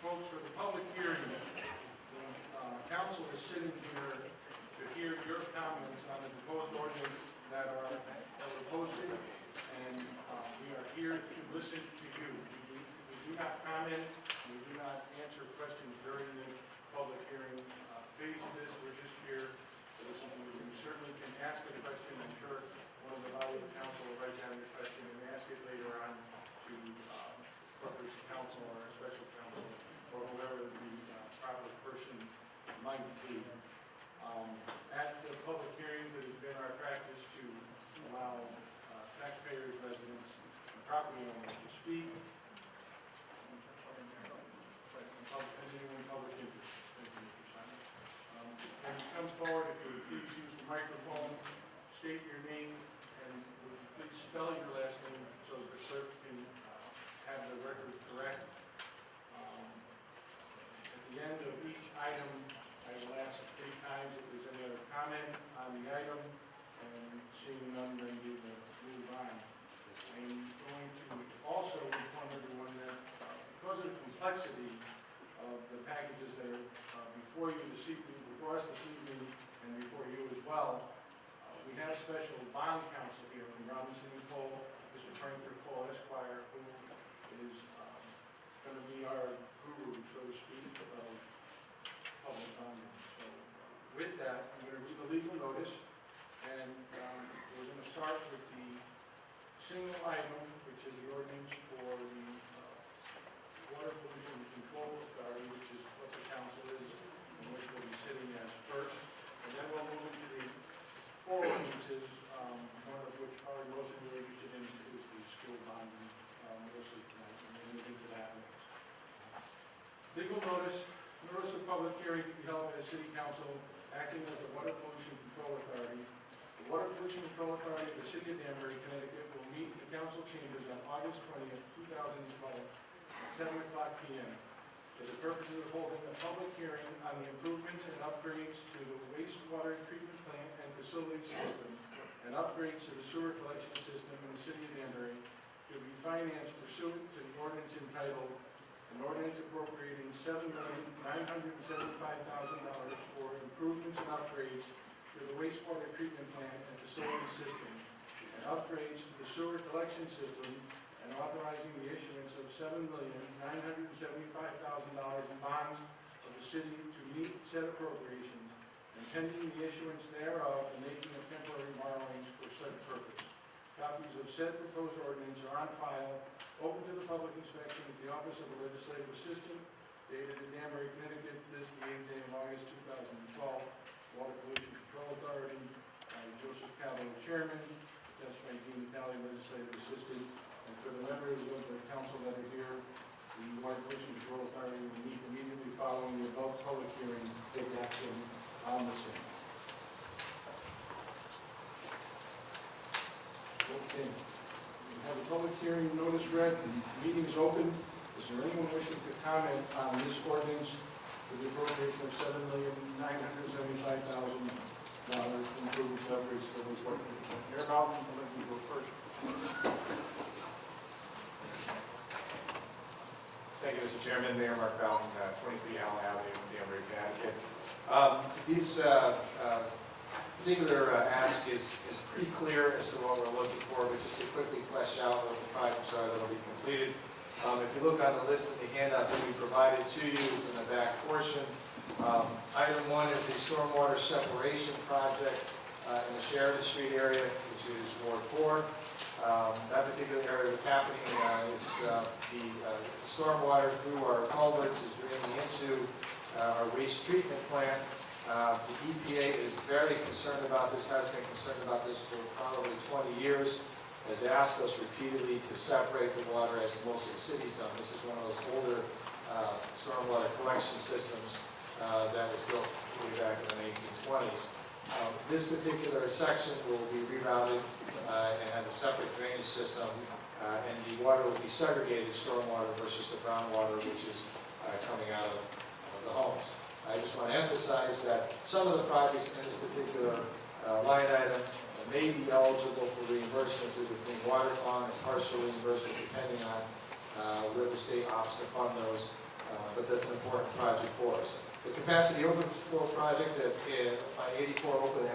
Folks, for the public hearing, the council is sitting here to hear your comments on the proposed ordinance that were posted, and we are here to listen to you. We do not comment, we do not answer questions during the public hearing phase of this. We're just here to listen to you. You certainly can ask a question. I'm sure one of the body of the council will write down your question and ask it later on to corporate counsel or a special counsel, or whoever the proper person might be. At the public hearings, it has been our practice to allow taxpayers, residents, and property owners to speak, public interest. When you come forward, if you would please use the microphone, state your name, and please spell your last name so that the clerk can have the record correct. At the end of each item, I will ask 3 times if there's any other comment on the item, and seeing none, then we will move on. I'm going to also inform everyone that because of the complexity of the packages that are before you this evening, before us this evening, and before you as well, we have special bond counsel here from Robinson & Cole, Mr. Franklin Cole Esquire, who is going to be our guru, so to speak, of public bonding. So with that, I'm going to read the legal notice, and we're going to start with the single item, which is the ordinance for the Water Pollution Control Authority, which is what the council is, and which we'll be sitting as first. And then we'll move into the 4 ordinances City of Danbury, Connecticut will meet in the council chambers on August 20th, 2012 at 7 o'clock p.m. for the purpose of holding a public hearing on the improvements and upgrades to the wastewater treatment plant and facility system and upgrades to the sewer collection system in the City of Danbury to be financed pursuant to the ordinance entitled an ordinance appropriating $7,975,000 for improvements and upgrades to the wastewater treatment plant and facility system, and upgrades to the sewer collection system, and authorizing the issuance of $7,975,000 in bonds of the city to meet said appropriations, and pending the issuance thereof, and making of temporary borrowings for said purpose. Copies of said proposed ordinance are on file, open to the public inspection at the Office of the Legislative Assistant, dated in Danbury, Connecticut, this the 8th day of August 2012. Water Pollution Control Authority, Joseph Cavallo, Chairman, attested by Dean Natale, Legislative Assistant, and for the members of the council that are here, the Water Pollution Control Authority will meet immediately following the above public hearing, take action on the same. Okay. We have a public hearing notice read, the meeting is open. Is there anyone wishing to comment on this ordinance for the appropriation of $7,975,000 for improvements and upgrades to the wastewater treatment plant? Mayor Bowden, I'll let you go first. Thank you, Mr. Chairman. Mayor Mark Bowden, 23 Allen Avenue, Danbury, Connecticut. This particular ask is pretty clear as to what we're looking for, but just to quickly flesh out what the projects are that will be completed. If you look on the list in the handout that we provided to you, it's in the back portion. Item 1 is the stormwater separation project in the Sheridan Street area, which is Ward 4. That particular area what's happening is the stormwater through our culverts is draining into our waste treatment plant. The EPA is very concerned about this, has been concerned about this for probably 20 years, has asked us repeatedly to separate the water as most of the city's done. This is one of those older stormwater collection systems that was built way back in the 1820s. This particular section will be rerouted and have a separate drainage system, and the water will be segregated, stormwater versus the brown water, which is coming out of the homes. I just want to emphasize that some of the projects in this particular line item may be eligible for reimbursement through the Clean Water Fund and partial reimbursement depending on where the state opts to fund those, but that's an important project for us. The capacity overflow project at 84 Oakland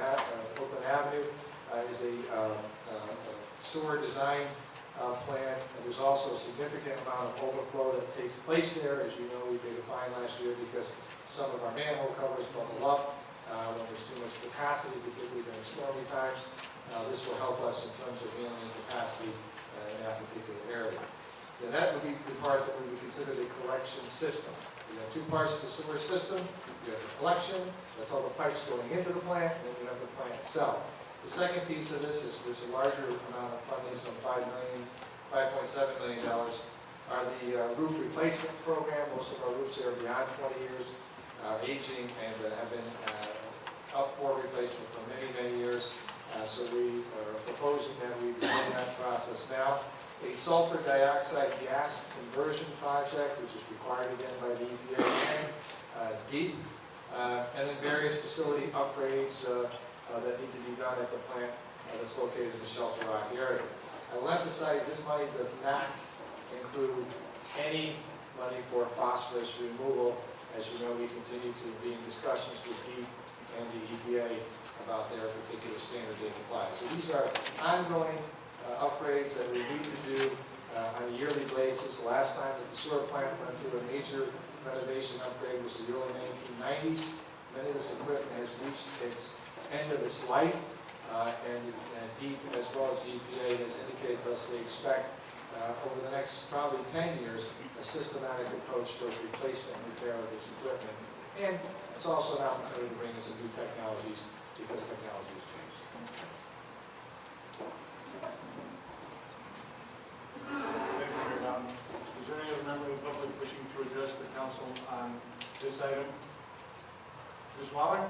Avenue is a sewer design plan, and there's also a significant amount of overflow that takes place there. As you know, we paid a fine last year because some of our manhole covers bubble up when there's too much capacity, particularly during stormy times. This will help us in terms of handling capacity in that particular area. Then that would be the part that we would consider the collection system. You have two parts of the sewer system. You have the collection, that's all the pipes going into the plant, and then you have the plant itself. The second piece of this is there's a larger amount of funding, some $5.7 million, are the roof replacement program. Most of our roofs are beyond 20 years, aging, and have been up for replacement for many, many years. So we are proposing that we begin that process now. A sulfur dioxide gas conversion project, which is required again by the EPA and DEEP, and then various facility upgrades that need to be done at the plant that's located in the Shelter Rock area. I will emphasize this money does not include any money for phosphorus removal. As you know, we continue to be in discussions with DEEP and the EPA about their particular standard they apply. So these are ongoing upgrades that we need to do on a yearly basis. Last time that the sewer plant went through a major renovation upgrade was the early 1990s. Many of this equipment has reached its end of its life, and DEEP as well as the EPA has indicated to us they expect over the next probably 10 years a systematic approach towards replacement and repair of this equipment. And it's also an opportunity to bring in some new technologies because technology has changed. Thank you, Mayor Bowden. Is there any other member of the public wishing to address the council on this item? Ms. Waller?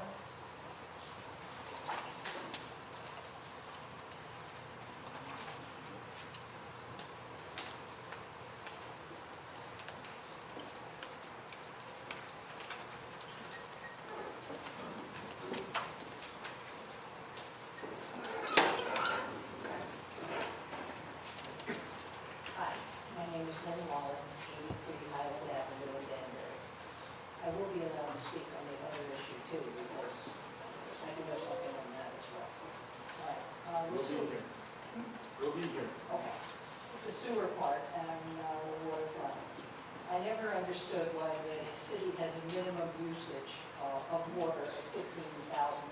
understood why the city has a minimum usage of water of 15,000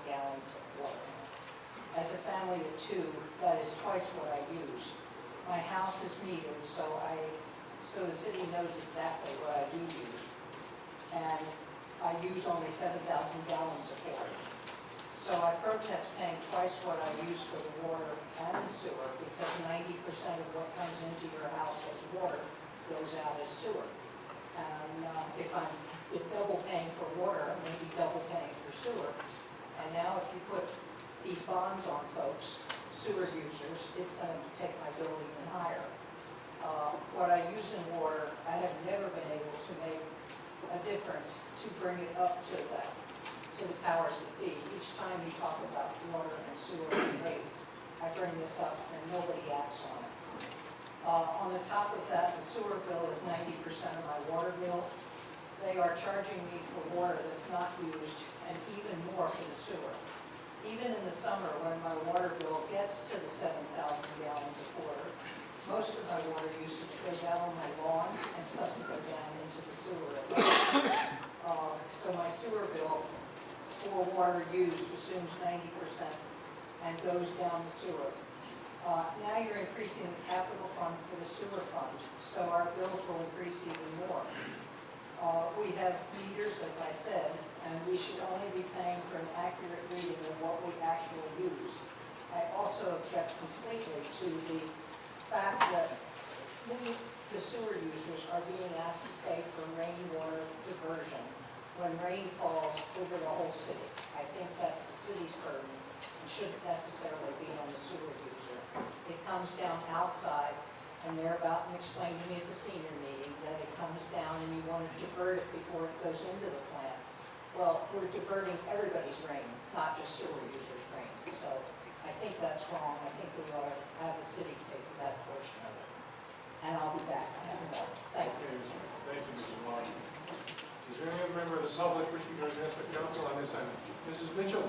gallons of water. As a family of two, that is twice what I use. My house is metered, so the city knows exactly what I do use. And I use only 7,000 gallons of water. So I protest paying twice what I use for the water and the sewer, because 90% of what comes into your house as water goes out as sewer. And if I'm double paying for water, maybe double paying for sewer. And now if you put these bonds on folks, sewer users, it's going to take my bill even higher. What I use in water, I have never been able to make a difference to bring it up to the powers that be. Each time you talk about water and sewer rates, I bring this up and nobody acts on it. On the top of that, the sewer bill is 90% of my water bill. They are charging me for water that's not used and even more for the sewer. Even in the summer when my water bill gets to the 7,000 gallons of water, most of my water usage goes out on my lawn and doesn't go down into the sewer at all. So my sewer bill for water used assumes 90% and goes down the sewer. Now you're increasing the capital fund for the sewer fund, so our bills will increase even more. We have meters, as I said, and we should only be paying for an accurate reading of what we actually use. I also object completely to the fact that we, the sewer users, are being asked to pay for rainwater diversion when rain falls over the whole city. I think that's the city's burden and shouldn't necessarily be on the sewer user. It comes down outside, and they're about to explain to me at the senior meeting that it comes down and you want to divert it before it goes into the plant. Well, we're diverting everybody's rain, not just sewer users' rain. So I think that's wrong. I think we ought to have the city pay for that portion of it. And I'll be back. I have more. Thank you. Thank you, Mrs. Martin. Is there any other member of the public wishing to address the council on this item? Mrs. Mitchell?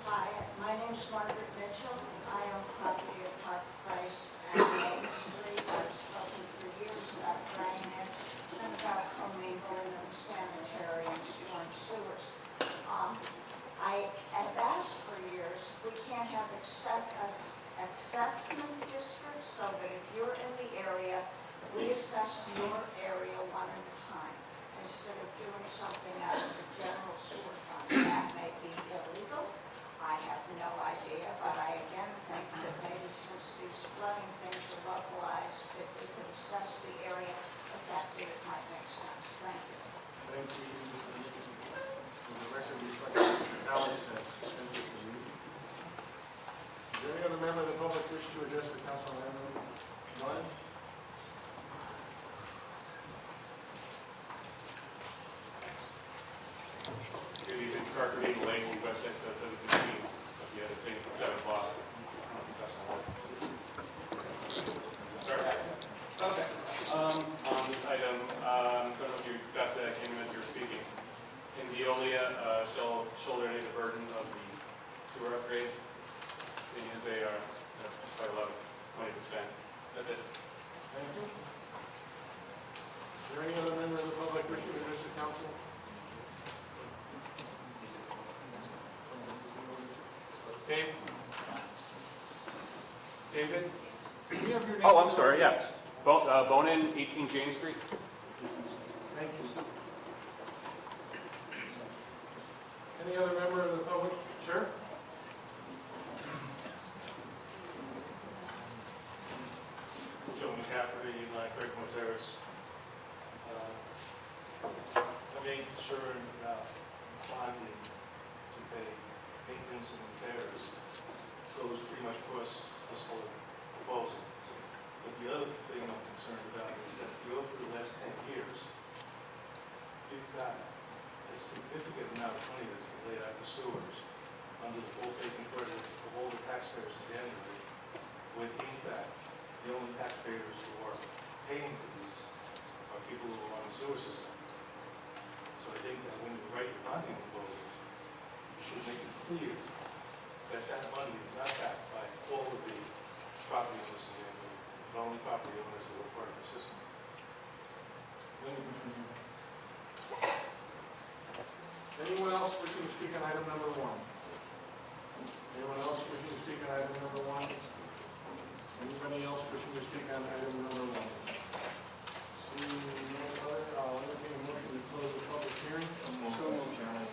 Hi, my name's Margaret Mitchell. I own property at Park Place and Main Street. I've spoken for years about drainage and about commingling of the sanitary and storm sewers. I have asked for years if we can't have assessment districts so that if you're in the area, we assess your area one at a time instead of doing something out of the general sewer fund. That may be illegal. I have no idea, but I again think that maybe since these flooding things are localized, if we could assess the area affected, it might make sense. Thank you. Thank you. The record reflects Alex has entered the meeting. Is there any other member of the public wish to address the council on item one? Good evening, start reading the link. The website says 7:15, but the other thing's at 7 o'clock. Sorry. Okay. On this item, I don't know if you discussed it, I came in as you were speaking. Can Veolia shoulder any of the burden of the sewer upgrades, seeing as they are quite a lot of money to spend? That's it. Thank you. Is there any other member of the public wishing to address the council? Dave? David? Do we have your name? Oh, I'm sorry, yeah. Bonin, 18 James Street. Thank you. Any other member of the public? Sure. Joe McCafferty, Craig Terrace. I'm being concerned about bonding to pay maintenance and repairs. Goes pretty much across this whole proposal. But the other thing I'm concerned about is that if you go through the last 10 years, you've got a significant amount of money that's been laid out for sewers under the full faith and credit of all the taxpayers in Danbury, when in fact, the only taxpayers who are paying for these by people who are on the sewer system. So I think that when you write your bonding proposals, you should make it clear that that money is not backed by all of the property owners in there, but only property owners who are part of the system. Anyone else wishing to speak on item number one? Anyone else wishing to speak on item number one? Anybody else wishing to speak on item number one? Seeing no other, I'll entertain a motion to close the public hearing. So moved, Chairman.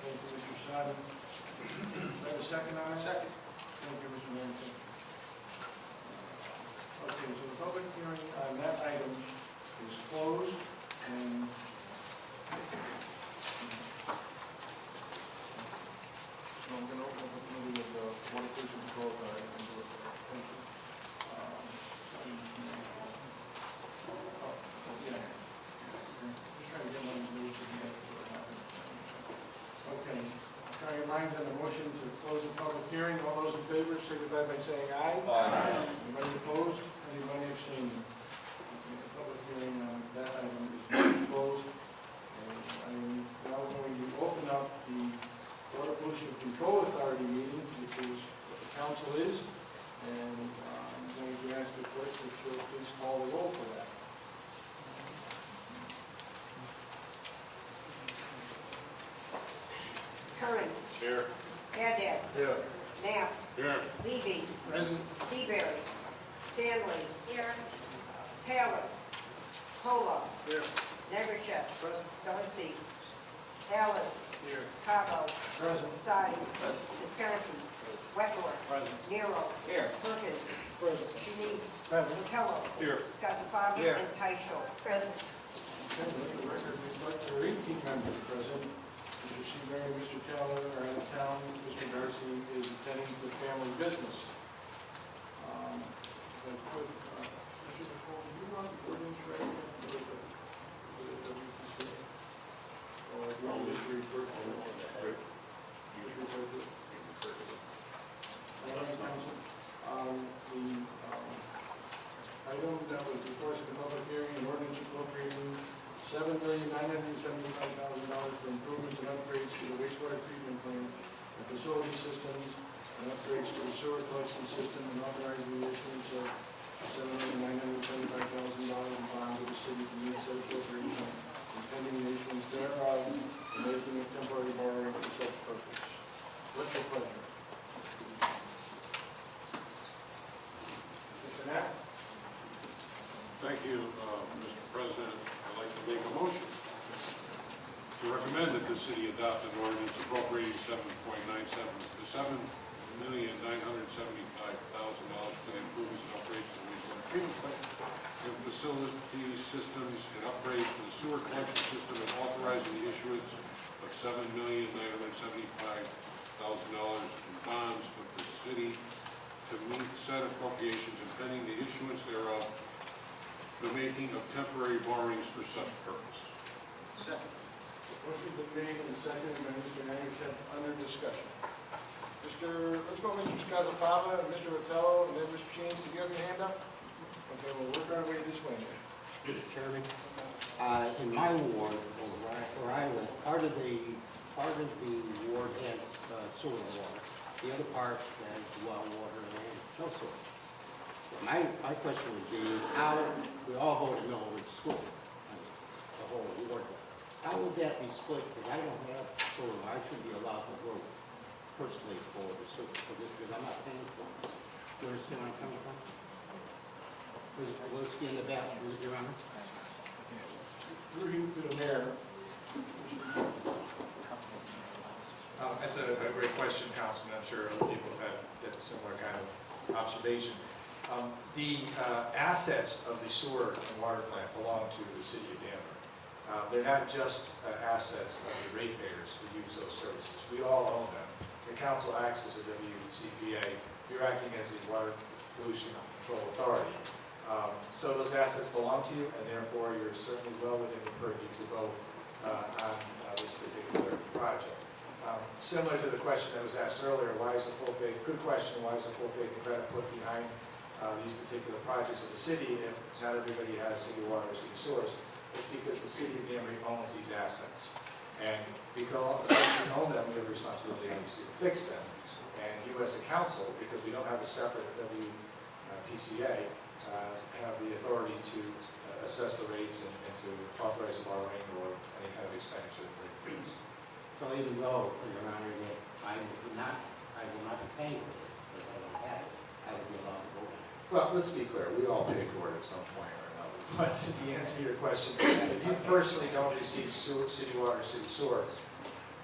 Thank you, Mr. Sodom. Do I have a second on it? Second. Thank you, Mr. Manson. Okay, so the public hearing on that item is closed, and so I'm going to open up the committee of the Water Pollution Control Authority. Thank you. Just trying to get my news again. Okay. Carrie Lyons on the motion to close the public hearing. All those in favor signify by saying aye. Aye. Anybody opposed? Anybody abstaining? Okay, the public hearing on that item is closed. And I'm now going to open up the Water Pollution Control Authority meeting, which is what the council is. And I'm going to ask the clerk if she'll please call the roll for that. Curran. Here. Haddad. Here. Knapp. Here. Levy. Present. Seabury. Stanley. Here. Taylor. Kola. Here. Nevership. Present. Dorsey. Ellis. Here. Cabo. Present. Sadi. Visconti. Wetmore. Present. Nero. Here. Perkins. Present. Shanice. Present. Botello. Here. Scottafabi. Here. And Tyshaw. Present. Okay, let the record reflect there are 18 members present. Mr. Seabury, Mr. Taylor are out of town. Mr. Darcy is attending to family business. But could, Mr. Nicole, do you run the ordinance right now? Or the WPC? Or do you just refer to it? Just refer to it? All right, council. The item that was before us in the public hearing, an ordinance appropriating $7,975,000 for improvements and upgrades to the wastewater treatment plant and facility systems and upgrades to the sewer collection system, and authorizing the issuance of $7,975,000 in bonds of the city to meet said appropriation and pending the issuance thereof, and making a temporary borrowing for such purpose. What's your pleasure? Mr. Knapp? Thank you, Mr. President. I'd like to make a motion to recommend that the city adopt an ordinance appropriating $7,975,000 for the improvements and upgrades to the wastewater treatment plant and facility systems and upgrades to the sewer collection system, and authorizing the issuance of $7,975,000 in bonds of the city to meet said appropriations, and pending the issuance thereof, the making of temporary borrowings for such purpose. Second. Motion been made and seconded by Mr. Anderson under discussion. Let's go Mr. Scottafabi, Mr. Botello, and then Mr. Shanes. Did you have your hand up? Okay, we'll work our way this way here. Mr. Chairman, in my ward, where I live, part of the ward has sewer water. The other part has well water and no sewer. My question would be, how, we all go to Millwood School, the whole ward. How would that be split? Because I don't have sewer, I should be allowed to vote personally for the sewer, for this, because I'm not paying for it. Do you understand where I'm coming from? Will this be in the back, Your Honor? Through you to the mayor. That's a great question, Councilman. I'm sure other people have had a similar kind of observation. The assets of the sewer and water plant belong to the city of Danbury. They're not just assets of the ratepayers who use those services. We all own them. The council acts as a WCPA. You're acting as the Water Pollution Control Authority. So those assets belong to you, and therefore you're certainly well within your purview to vote on this particular project. Similar to the question that was asked earlier, why is the full faith, good question, why is the full faith and credit put behind these particular projects of the city if not everybody has city water or city sewers. It's because the city of Danbury owns these assets. And because we own them, we have a responsibility obviously to fix them. And you as a council, because we don't have a separate WPCA, have the authority to assess the rates and to authorize the borrowing or any kind of expenditure related to this. So even though, Your Honor, that I will not be paying for this, because I don't have it, I will be allowed to vote on it. Well, let's be clear, we all pay for it at some point or another. But the answer to your question, if you personally don't receive city water or city sewer,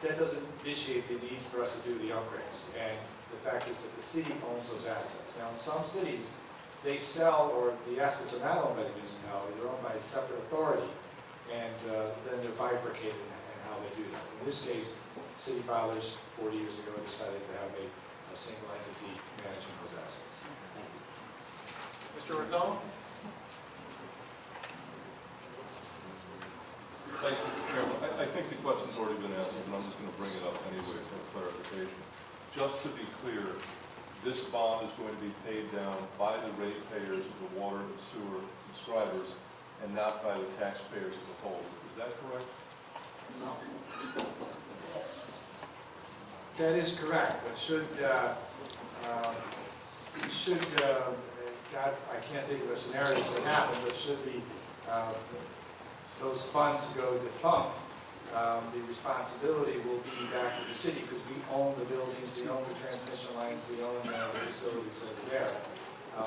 that doesn't vitiate the need for us to do the upgrades. And the fact is that the city owns those assets. Now, in some cities, they sell, or the assets are not owned by the municipality, they're owned by a separate authority, and then they're bifurcated in how they do that. In this case, city fathers 40 years ago decided to have a single entity managing those assets. Thank you. Mr. Riccone? Thanks, Mr. Chairman. I think the question's already been answered, but I'm just going to bring it up anyway for clarification. Just to be clear, this bond is going to be paid down by the ratepayers of the water and sewer subscribers and not by the taxpayers as a whole. Is that correct? That is correct, but God, I can't think of a scenario that happened, but should those funds go defunct, the responsibility will be back to the city because we own the buildings, we own the transmission lines, we own the facilities that are there.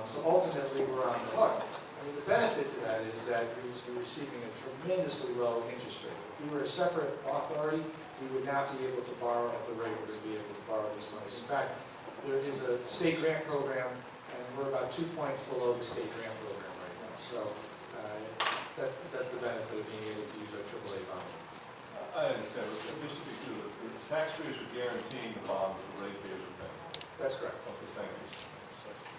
So ultimately, we're on the hook. I mean, the benefit to that is that you're receiving a tremendously low interest rate. If we were a separate authority, we would not be able to borrow at the rate we're going to be able to borrow these monies. In fact, there is a state grant program, and we're about 2 points below the state grant program right now. So that's the benefit of being able to use our AAA bond. I understand, but just to be clear, the taxpayers are guaranteeing the bond that the ratepayers are paying. That's correct. Okay, thank you.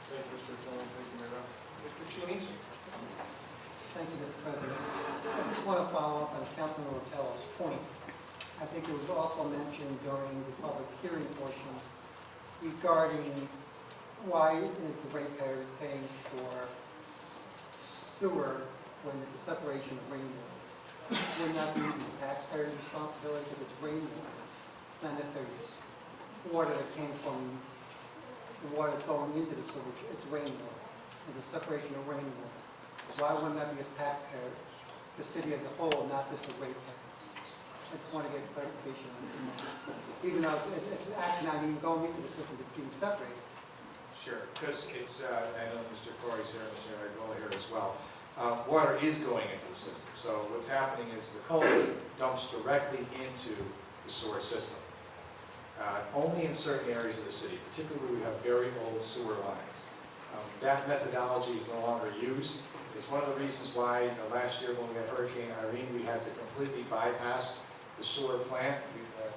Thank you, Mr. Riccone. Thank you, Mayor. Mr. Cheney? Thank you, Mr. President. I just want to follow up on Councilman Ortella's point. I think it was also mentioned during the public hearing portion regarding why is the ratepayers paying for sewer when it's a separation of rainwater. Would not be the taxpayer's responsibility if it's rainwater. It's not necessarily water that came from the water going into the sewer, it's rainwater. It's a separation of rainwater. Why wouldn't that be a taxpayer, the city as a whole, not just the ratepayers? I just want to get clarification on that. Even though it's actually not even going into the system, it's being separated. Sure, because it's, I know Mr. Corey's here, Mr. Igola here as well. Water is going into the system. So what's happening is the culvert dumps directly into the sewer system. Only in certain areas of the city, particularly where we have very old sewer lines. That methodology is no longer used. It's one of the reasons why last year when we had Hurricane Irene, we had to completely bypass the sewer plant.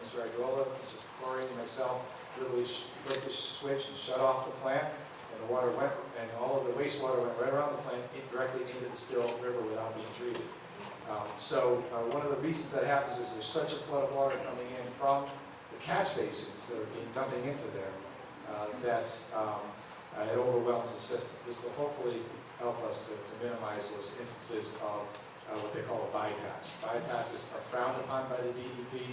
Mr. Igola, Mr. Corey, and myself literally flipped the switch and shut off the plant, and the water went, and all of the wastewater went right around the plant directly into the Still River without being treated. One of the reasons that happens is there's such a flood of water coming in from the catch basins that are being dumping into there that it overwhelms the system. This will hopefully help us to minimize those instances of what they call a bypass. Bypasses are frowned upon by the DEP.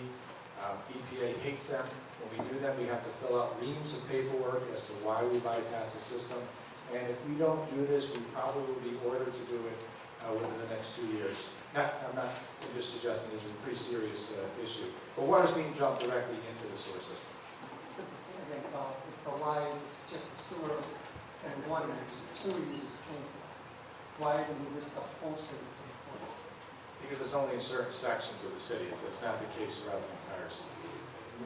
EPA hates them. When we do them, we have to fill out reams of paperwork as to why we bypass the system. And if we don't do this, we probably will be ordered to do it within the next 2 years. I'm just suggesting this is a pretty serious issue. But water's being dumped directly into the sewer system. Again, why is just the sewer and water, sewer users paying for it? Why isn't this the whole city paying for it? Because it's only in certain sections of the city. That's not the case throughout the entire city.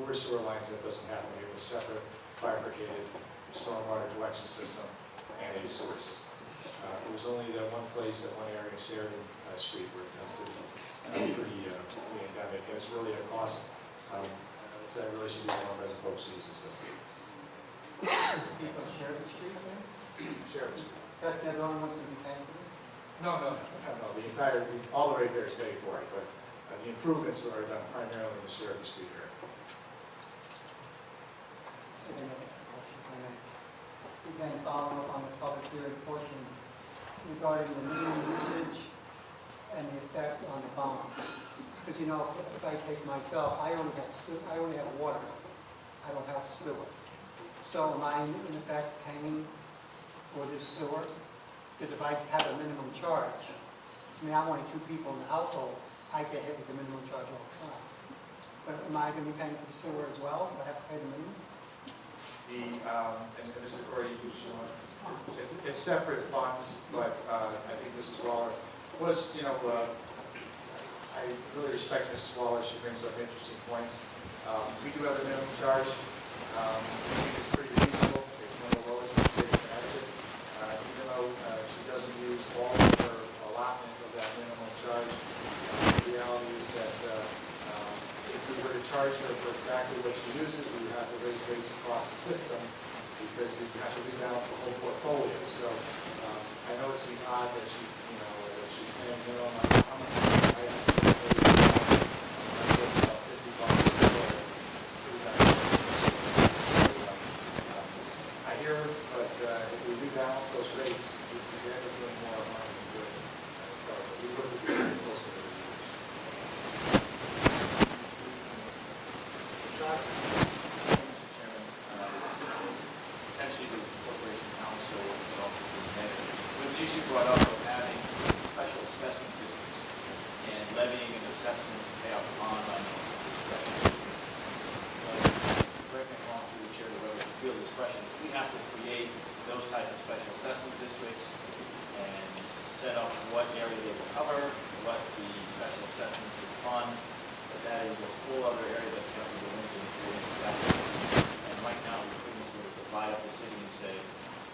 Newer sewer lines, that doesn't happen. We have a separate bifurcated stormwater collection system and a sewer system. It was only that one place, that one area, Sheridan Street, where it tends to be pretty endemic. And it's really a cost that really should be borne by the folks who use the system. Is the people of Sheridan Street there? Sheridan Street. They're the only ones going to be paying for this? No. All the ratepayers pay for it, but the improvements are done primarily in the Sheridan Street area. again, following up on the public hearing portion regarding the minimum usage and the effect on the bond. Because, you know, if I take myself, I only have water. I don't have sewer. So am I in effect paying for this sewer? Because if I have a minimum charge, I mean, I'm only 2 people in the household, I get hit with the minimum charge all the time. But am I going to be paying for the sewer as well? Do I have to pay the minimum? And Mr. Cordy, it's separate funds, but I think Mrs. Waller was, you know, I really respect Mrs. Waller. She brings up interesting points. We do have a minimum charge. I think it's pretty reasonable. It's one of the lowest in the state of Connecticut. Even though she doesn't use all of her allotment of that minimum charge, the reality is that if we were to charge her for exactly what she uses, we would have to raise rates across the system because we have to rebalance the whole portfolio. So I know it seems odd that she, you know, that she's paying minimum on how much I have to pay. I get about $50 a quarter. I hear her, but if we rebalance those rates, we could end up doing more money than good as far as we look at the closer to the Mr. Chairman, potentially the Corporation Council and also the mayor, was the issue brought up of having special assessment districts and levying an assessment to pay out bond on those special districts. Correct me if I'm wrong, through the chair, whoever can field this question, we have to create those types of special assessment districts and set up what area they will cover, what the special assessments will fund. That is a whole other area that you have to go into and create exactly. And right now, we couldn't sort of divide up the city and say,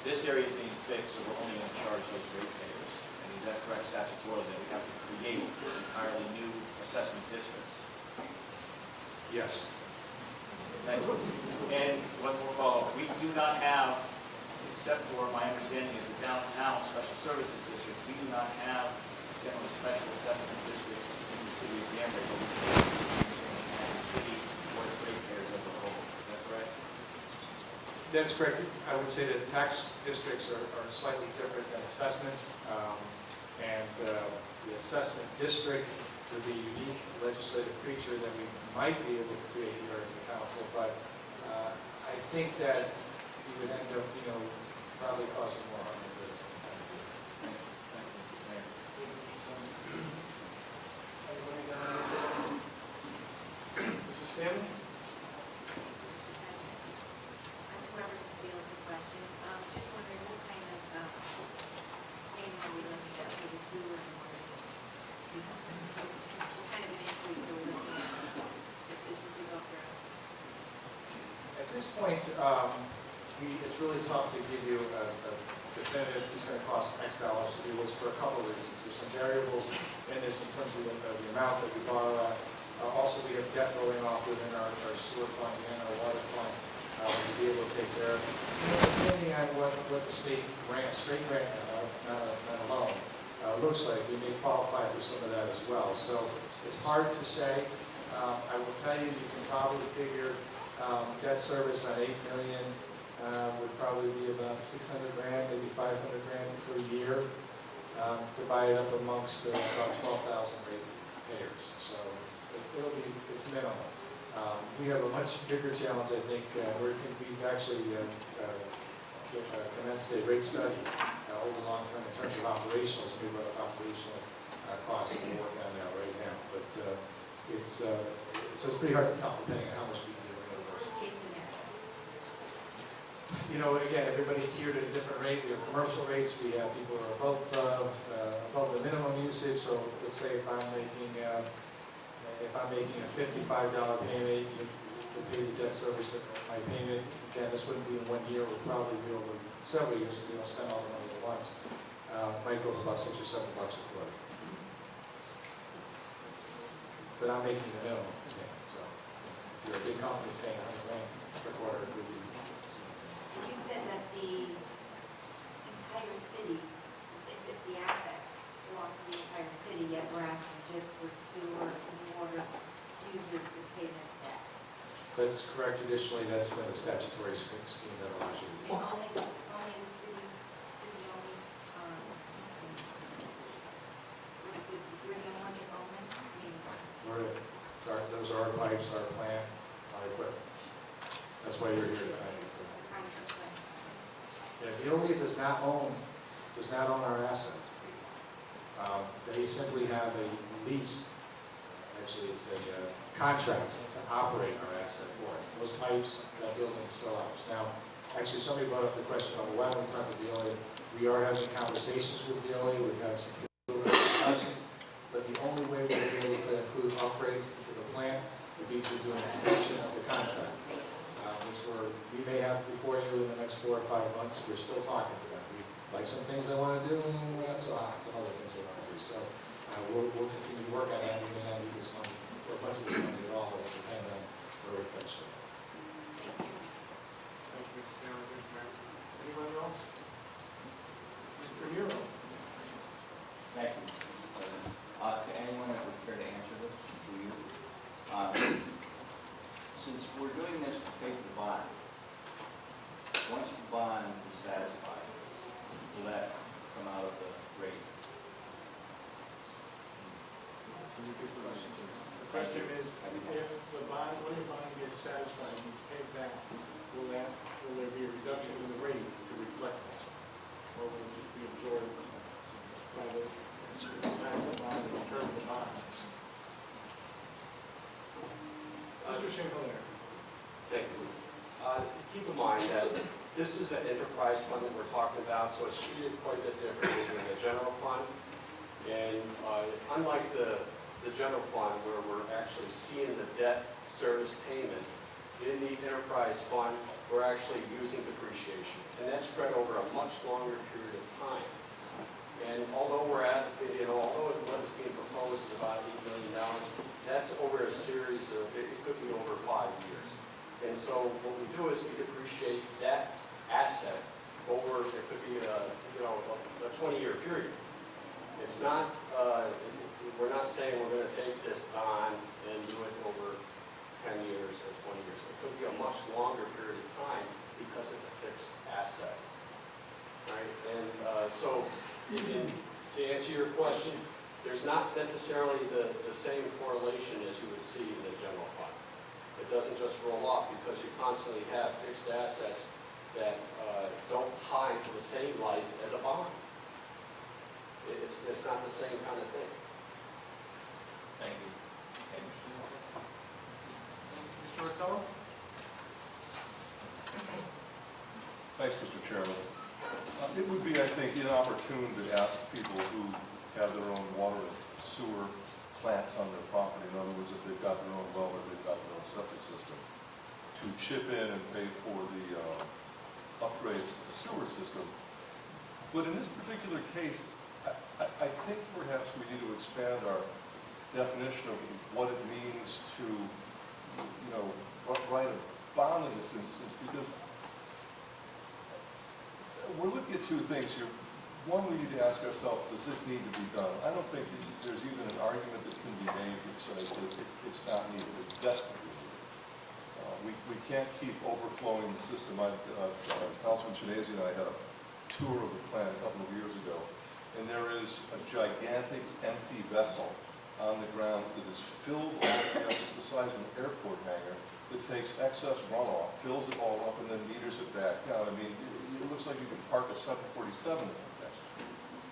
this area is being fixed, so we're only going to charge those ratepayers. And is that correct statutorily, that we have to create entirely new assessment districts? Yes. Thank you. And one more follow-up. We do not have, except for my understanding is the downtown special services district, we do not have generally special assessment districts in the city of Danbury, but we can as a city or the ratepayers as a whole. Is that correct? That's correct. I would say that tax districts are slightly different than assessments. And the assessment district would be a unique legislative feature that we might be able to create here in the council, but I think that we would end up, you know, probably causing more harm than good. Mrs. Stanley? Whoever fields the question, just wondering what kind of payment are we looking at for the sewer and water? What kind of an increase are we looking at if this is a go-through? At this point, it's really tough to give you a definitive, it's going to cost X dollars to do this for a couple of reasons. There's some variables in this in terms of the amount that we borrow at. Also, we have debt rolling off within our sewer fund and our water fund to be able to take care of. Depending on what the state grant, straight grant, not a loan, looks like, we may qualify for some of that as well. So it's hard to say. I will tell you, you can probably figure debt service on $8 million would probably be about 600 grand, maybe 500 grand per year, divided up amongst about 12,000 ratepayers. So it's minimal. We have a much bigger challenge, I think. We've actually commenced a rate study over the long term in terms of operationals. We have operational costs, and we're working on that right now. But so it's pretty hard to tell depending on how much we can do. Worst case scenario. You know, again, everybody's tiered at a different rate. We have commercial rates. We have people who are above the minimum usage. So let's say if I'm making a $55 payment to pay the debt service, my payment, again, this wouldn't be in 1 year. It would probably be over several years if we don't spend all the money at once. Might go for about $6 or $7 a quarter. But I'm making the minimum payment. So if you're a big company paying $100 grand per quarter, it would be. You said that the entire city, if the asset belongs to the entire city, yet we're asking just the sewer and water users to pay this debt. That's correct. Traditionally, that's been a statutory scheme that allows you to do. And only That's why you're here tonight. So. Access way. Yeah, Veolia does not own our asset. They simply have a lease, actually it's a contract to operate our asset for us. Those pipes, that building is still ours. Now, actually somebody brought up the question of why don't we talk to Veolia? We are having conversations with Veolia, we've had some discussions, but the only way we're going to be able to include upgrades to the plant would be to do an extension of the contract, which we may have before you in the next 4 or 5 months. We're still talking to them. We like some things they want to do, and we're not so hot some other things they want to do. So we'll continue to work on that. We may not need this money, as much of this money at all. It will depend on where we fetch it. Thank you, Mr. Chairman. Anyone else? Mr. Nero? Thank you, Mr. President. To anyone that would care to answer this, to you. Since we're doing this to pay for the bond, once the bond is satisfied, will that come out of the rate? Can you repeat the question, please? The question is, if the bond, when your bond gets satisfied and you pay back, will there be a reduction in the rate to reflect that? Or will it just be absorbed by the bond and return of the bond? Mr. Sinclair. Thank you. Keep in mind that this is an enterprise fund that we're talking about, so it's treated quite a bit differently than the general fund. And unlike the general fund, where we're actually seeing the debt service payment, in the enterprise fund, we're actually using depreciation. And that's spread over a much longer period of time. And although we're asking, although what's being proposed is about $8 million, that's over a series of, it could be over 5 years. And so what we do is we depreciate that asset over, it could be a 20-year period. It's not, we're not saying we're going to take this bond and do it over 10 years or 20 years. It could be a much longer period of time because it's a fixed asset. Right? And so to answer your question, there's not necessarily the same correlation as you would see in the general fund. It doesn't just roll off because you constantly have fixed assets that don't tie to the same life as a bond. It's not the same kind of thing. Thank you. Mr. Rotella? Thanks, Mr. Chairman. It would be, I think, inopportune to ask people who have their own water and sewer plants on their property, in other words, if they've got their own well or they've got their own septic system, to chip in and pay for the upgrades to the sewer system. But in this particular case, I think perhaps we need to expand our definition of what it means to, write a bond in this instance, because we're looking at two things here. One, we need to ask ourselves, does this need to be done? I don't think that there's even an argument that can be made that says that it's not needed. It's desperately needed. We can't keep overflowing the system. Councilman Chinesi and I had a tour of the plant a couple of years ago, and there is a gigantic empty vessel on the grounds that is filled all the way up. It's the size of an airport hangar that takes excess runoff, fills it all up, and then meters it back down. I mean, it looks like you could park a 747 in it.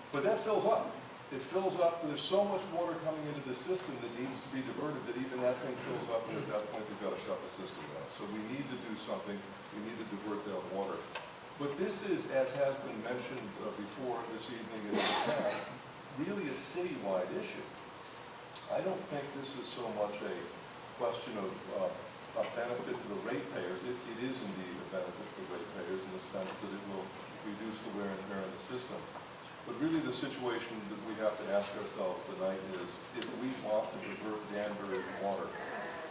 But that fills up. It fills up. There's so much water coming into the system that needs to be diverted that even that thing fills up, and at that point, we've got to shut the system down. So we need to do something. We need to divert that water. But this is, as has been mentioned before this evening and in the past, really a citywide issue. I don't think this is so much a question of a benefit to the ratepayers. It is indeed a benefit to the ratepayers in the sense that it will reduce the wear and tear in the system. But really the situation that we have to ask ourselves tonight is, if we want to divert Danbury water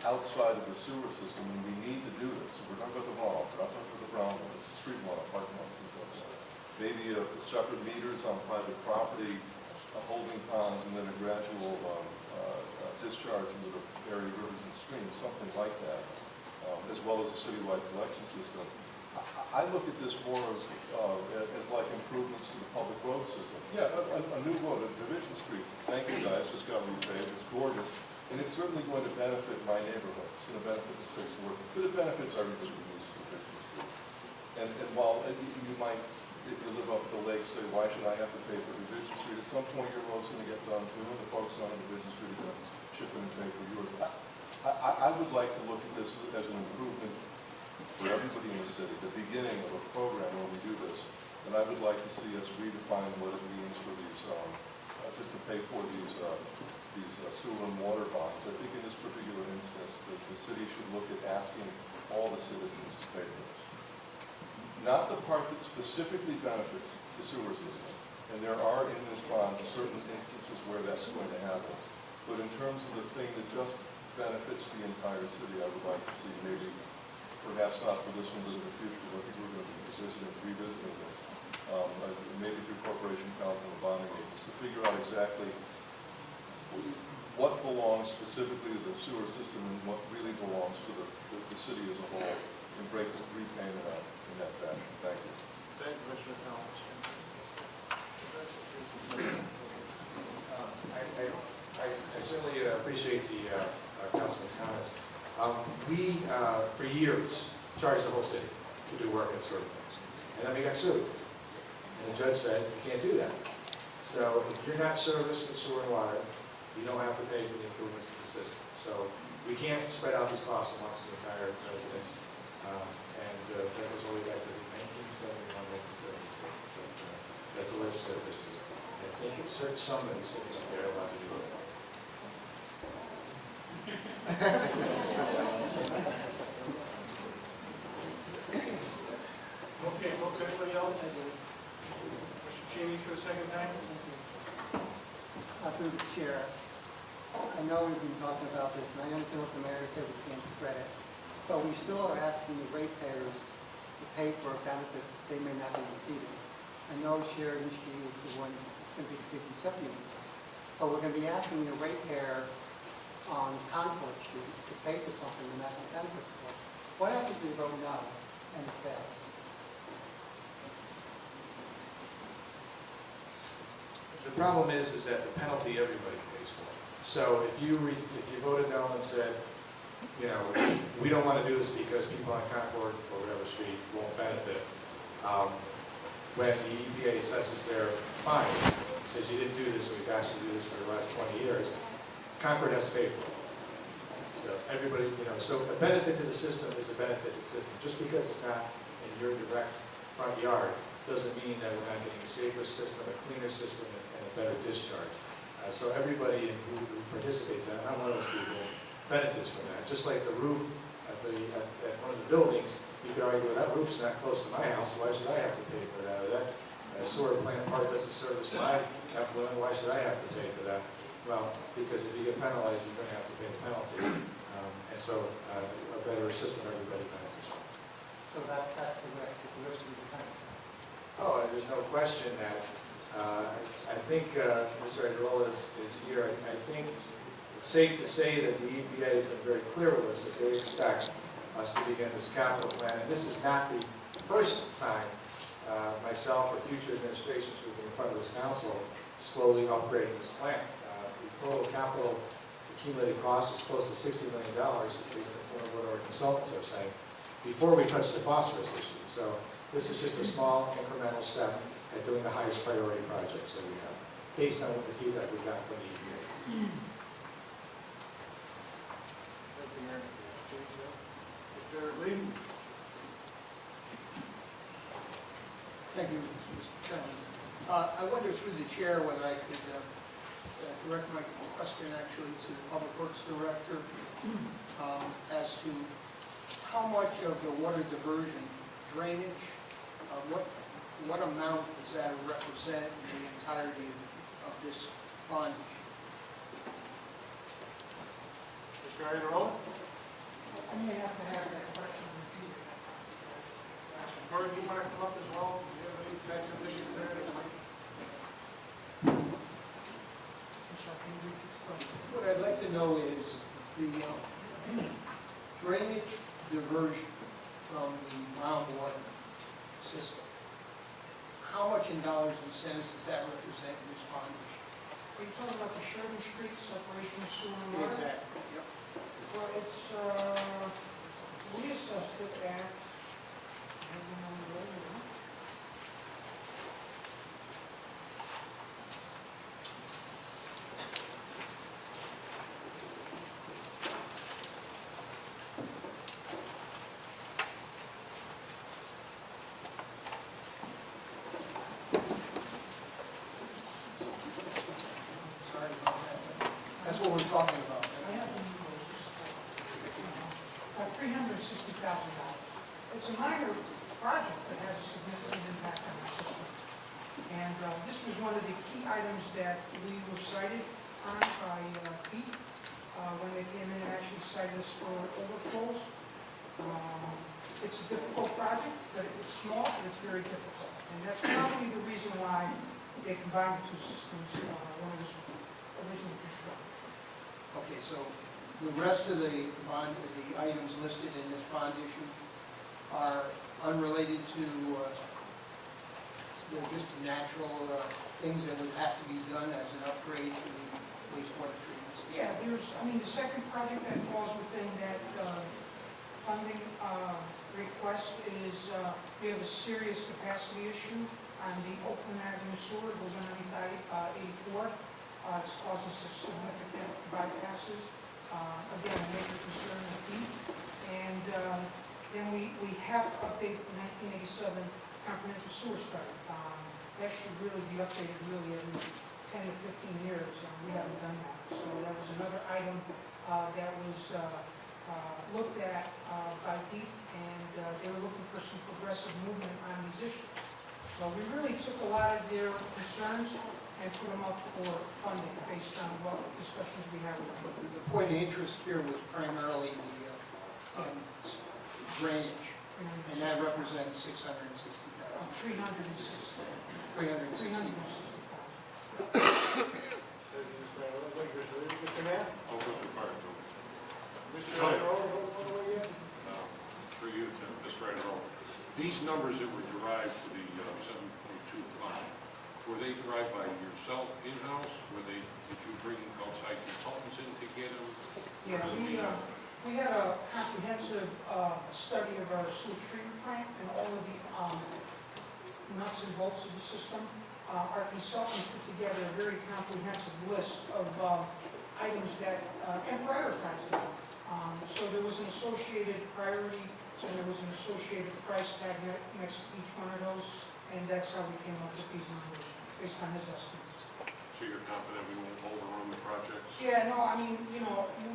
outside of the sewer system, and we need to do this, so we're not about the runoff, we're not talking about the brown one, it's the street water, parking lots and stuff like that. Maybe separate meters on private property, holding ponds, and then a gradual discharge into the area, rivers and streams, something like that, as well as a citywide collection system. I look at this more as like improvements to the public road system. Yeah, a new road, a Division Street, thank you guys, just got repaved, it's gorgeous, and it's certainly going to benefit my neighborhood. It's going to benefit the Sixth Ward, but it benefits everybody who needs to be And while you might, if you live up the lake, say, why should I have to pay for Division Street? At some point, your road's gonna get done too, and the folks on Division Street are gonna chip in and pay for yours. I would like to look at this as an improvement for everybody in the city, the beginning of a program where we do this. And I would like to see us redefine what it means for these, to pay for these sewer and water bonds. I think in this particular instance, the city should look at asking all the citizens to pay for this. Not the part that specifically benefits the sewer system. And there are in this bond certain instances where that's going to happen. But in terms of the thing that just benefits the entire city, I would like to see maybe, perhaps not for this one, but in the future, I think we're going to be revisiting this, maybe through Corporation Council and bonding agents, to figure out exactly what belongs specifically to the sewer system and what really belongs to the city as a whole, and break the repayment out in that fashion. Thank you. Thank you, Commissioner Collins. I certainly appreciate the councilman's comments. We, for years, charged the whole city to do work and certain things. And then we got sued. And the judge said, you can't do that. So if you're not serviced with sewer and water, you don't have to pay for the improvements to the system. So we can't spread out these costs amongst the entire residents. That was all the way back to 1971, 1972. That's a legislative history. I think it's somebody sitting up there allowed to do it. Okay, folks, anybody else? Mr. Cheney for the second time? Through the chair, I know we've been talking about this, and I understand what the mayor said, we can't spread it, but we still are asking the ratepayers to pay for a benefit they may not be receiving. I know Sheridan Street is the one going to be 50 subunits, but we're going to be asking the ratepayer on Concord Street to pay for something they're not going to benefit for. What happens if we vote no and it fails? The problem is that the penalty everybody pays for. So if you voted no and said, you know, we don't want to do this because people on Concord or whatever street won't benefit, when the EPA assesses their fine, says you didn't do this, so we've actually do this for the last 20 years, Concord has to pay for it. So everybody, you know, so a benefit to the system is a benefit to the system. Just because it's not in your direct front yard doesn't mean that we're not getting a safer system, a cleaner system, and a better discharge. So everybody who participates in it, I'm one of those people, benefits from that. Just like the roof at one of the buildings, you could argue, well, that roof's not close to my house, why should I have to pay for that? Or that sewer plant part doesn't service my effluent, why should I have to pay for that? Well, because if you get penalized, you're going to have to pay the penalty. And so a better system, everybody benefits from. So that's the rest of the country. Oh, there's no question that I think Mr. Aguilar is here. I think it's safe to say that the EPA has been very clear with us that they expect us to begin this capital plan. And this is not the first time myself or future administrations will be in front of this council slowly upgrading this plant. The total capital accumulated cost is close to $60 million, at least that's what our consultants are saying, before we touch the phosphorus issue. So this is just a small incremental step at doing the highest priority projects that we have, based on the feedback we got from the EPA. Thank you, Mayor. Mr. Lee? Thank you, Mr. Chairman. I wonder through the chair whether I could direct my question actually to the Public Works Director as to how much of the water diversion drainage, what amount does that represent in the entirety of this bondage? Mr. Aguilar? I may have to have that question repeated. Gordon, you want to come up as well? Do you have any types of issues there? What I'd like to know is the drainage diversion from the groundwater system. How much in dollars and cents does that represent in this bondage? Are you talking about the Sheridan Street separation of sewer and water? Exactly, yep. Well, it's, we assessed it at Sorry about that. That's what we're talking about. I have the numbers. $360,000. It's a minor project that has a significant impact on our system. And this was one of the key items that we were cited on by Pete when they came in and actually cited us for overflows. It's a difficult project, but it's small and it's very difficult. And that's probably the reason why they combined the two systems when it was originally constructed. Okay, so the rest of the bond, the items listed in this bond issue are unrelated to just natural things that would have to be done as an upgrade to the wastewater treatment system? Yeah, the second project that falls within that funding request is we have a serious capacity issue on the Oakland Avenue sewer, it goes underneath I-84. It's causing some significant bypasses. Again, a major concern with heat. And then we have to update the 1987 comprehensive sewer study. That should really be updated really every 10 to 15 years. We haven't done that. So that was another item that was looked at by DEEP, and they were looking for some progressive movement on these issues. So we really took a lot of their concerns and put them up for funding based on what discussions we had with them. The point of interest here was primarily the drainage, and that represents $660,000. 360,000. Mr. Mayor? I'll go to fire company. Mr. Iannarone, what do we get? For you, Mr. Iannarone. These numbers that were derived for the 7.25, were they derived by yourself in-house? Did you bring outside consultants in to get them? Yeah, we had a comprehensive study of our sewage treatment plant and all of the nuts and bolts of the system. Our consultants put together a very comprehensive list of items that, and prioritized them. So there was an associated priority, and there was an associated price tag next to each one of those, and that's how we came up with these numbers, based on his estimates. So you're confident we won't overrun the projects? Yeah, no, you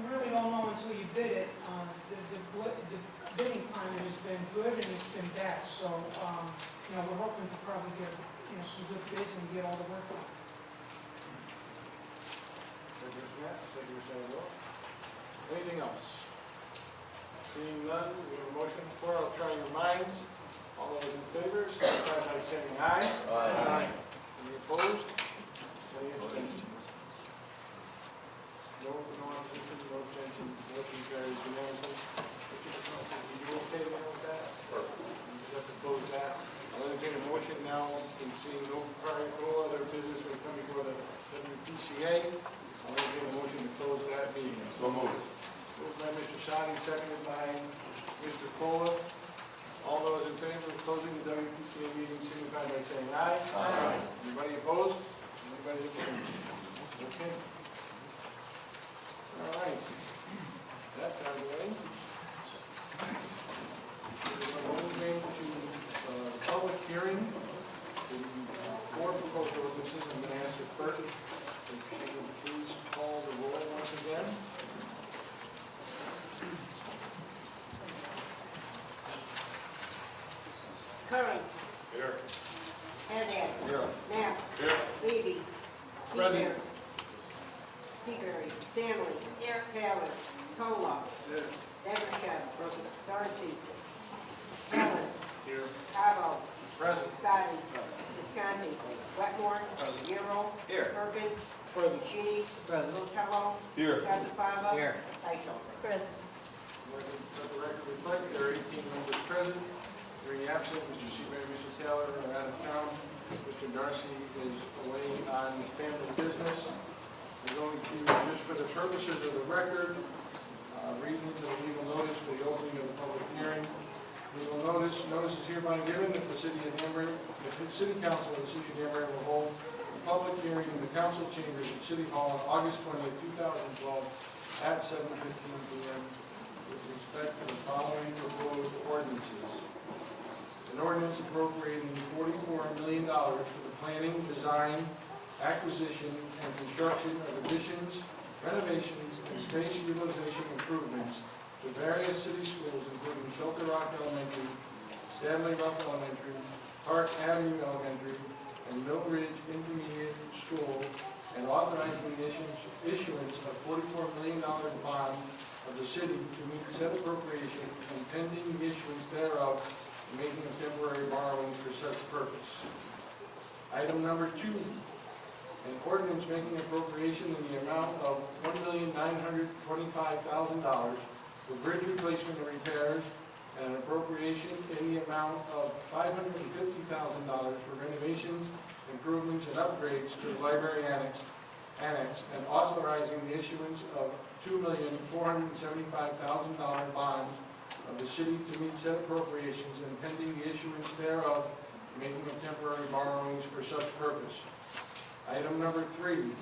really don't know until you bid it. The bidding climate has been good and it's been bad, so, we're hoping to probably get, some good bids and get all the work done. Thank you, Mr. Matt. Thank you, Mr. Iannarone. Anything else? Seeing none, we have a motion on the floor. I'll try your minds. All those in favor, signify by saying aye. Aye. Any opposed? Any abstentions? No opposition, no abstention, motion carries unanimously. Are you okay with that? Perfect. You have to close that. I'll entertain a motion now, and seeing no other business will come before the WPCA. I'll entertain a motion to close that meeting. So moved. Moved by Mr. Sadi, seconded by Mr. Fuller. All those in favor of closing the WPCA meeting signify by saying aye. Aye. Anybody opposed? Anybody abstained? Okay. All right. That's out of the way. We're moving to public hearing. The four proposed ordinances. I'm going to ask the clerk if she would please call the roll once again. Curran. Here. Haddad. Here. Knapp. Here. Levy. Present. Seabury. Stanley. Here. Taylor. Tola. Evershed. Darcy. Ellis. Here. Cabo. Present. Sadi. Visconti. Wetmore. Earl. Here. Perkins. Present. Sheen. Present. Botello. Here. Scarpata. Here. Dyschel. Present. Let the record reflect there are 18 members present, 3 absent. Mr. Seabury and Mr. Taylor are out of town. Mr. Darcy is away on family business. We're going to, just for the purposes of the record, read into the legal notice for the opening of the public hearing. You will notice is hereby given that the City of Danbury, the City Council of the City of Danbury will hold a public hearing in the council chambers at City Hall on August 20th, 2012 at 7:15 p.m. with respect to the following proposed ordinances. An ordinance appropriating $44 million for the planning, design, acquisition, and construction of additions, renovations, and space utilization improvements to various city schools, including Shelter Rock Elementary, Stanley Ruff Elementary, Park Avenue Elementary, and Mill Ridge Intermediate School, and authorizing the issuance of $44 million bond of the city to meet said appropriation and pending the issuance thereof, and making of temporary borrowings for such purpose. Item number 2, an ordinance making appropriation in the amount of $1,925,000 for bridge replacement and repairs, and an appropriation in the amount of $550,000 for renovations, improvements, and upgrades to the library annex, and authorizing the issuance of $2,475,000 bonds of the city to meet said appropriations and pending the issuance thereof, making of temporary borrowings for such purpose. Item number 3,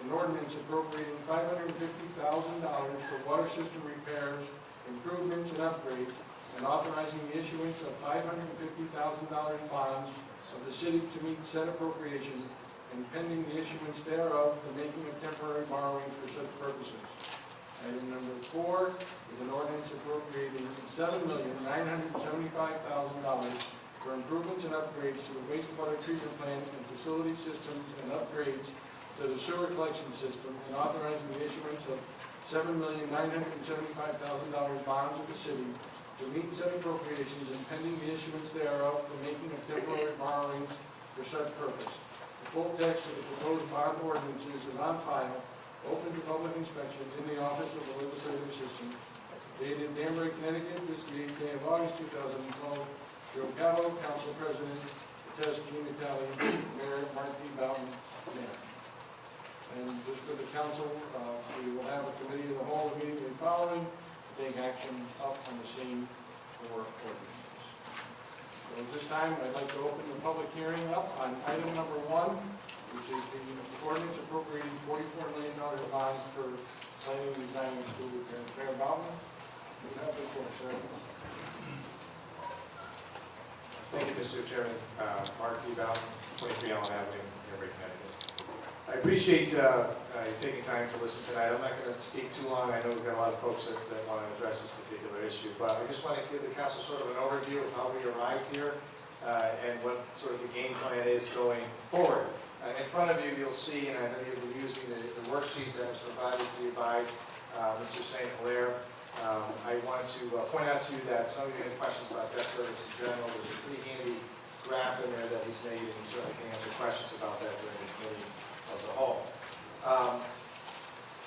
an ordinance appropriating $550,000 for water system repairs, improvements, and upgrades, and authorizing the issuance of $550,000 bonds of the city to meet said appropriation, and pending the issuance thereof, the making of temporary borrowing for such purposes. Item number 4 is an ordinance appropriating $7,975,000 for improvements and upgrades to the wastewater treatment plant and facility systems and upgrades to the sewer collection system, and authorizing the issuance of $7,975,000 bonds of the city to meet said appropriations and pending the issuance thereof, the making of temporary borrowings for such purpose. The full text of the proposed bond ordinances is on file, open to public inspection in the office of the legislative assistant, dated Danbury, Connecticut, this is the 8th day of August, 2012. Joe Callow, Council President, Tess Jean Italian, Mayor Mark D. Bowden, Mayor. And just for the council, we will have a committee of the whole immediately following to take action up on the same 4 ordinances. So at this time, I'd like to open the public hearing up on item number 1, which is the ordinance appropriating $44 million bonds for planning, design, and school repairs. Mayor Bowden, you have the floor, sir. Thank you, Mr. Chairman. Mark D. Bowden, 23 Allen Avenue, Danbury, Connecticut. I appreciate you taking time to listen tonight. I'm not going to speak too long. I know we've got a lot of folks that want to address this particular issue, but I just want to give the council sort of an overview of how we arrived here and what sort of the game plan is going forward. In front of you, you'll see, and I know you'll be using the worksheet that was provided to you by Mr. St. Hilaire. I want to point out to you that some of you had questions about debt service in general. There's a pretty handy graph in there that he's made, and he certainly can answer questions about that during the committee of the whole.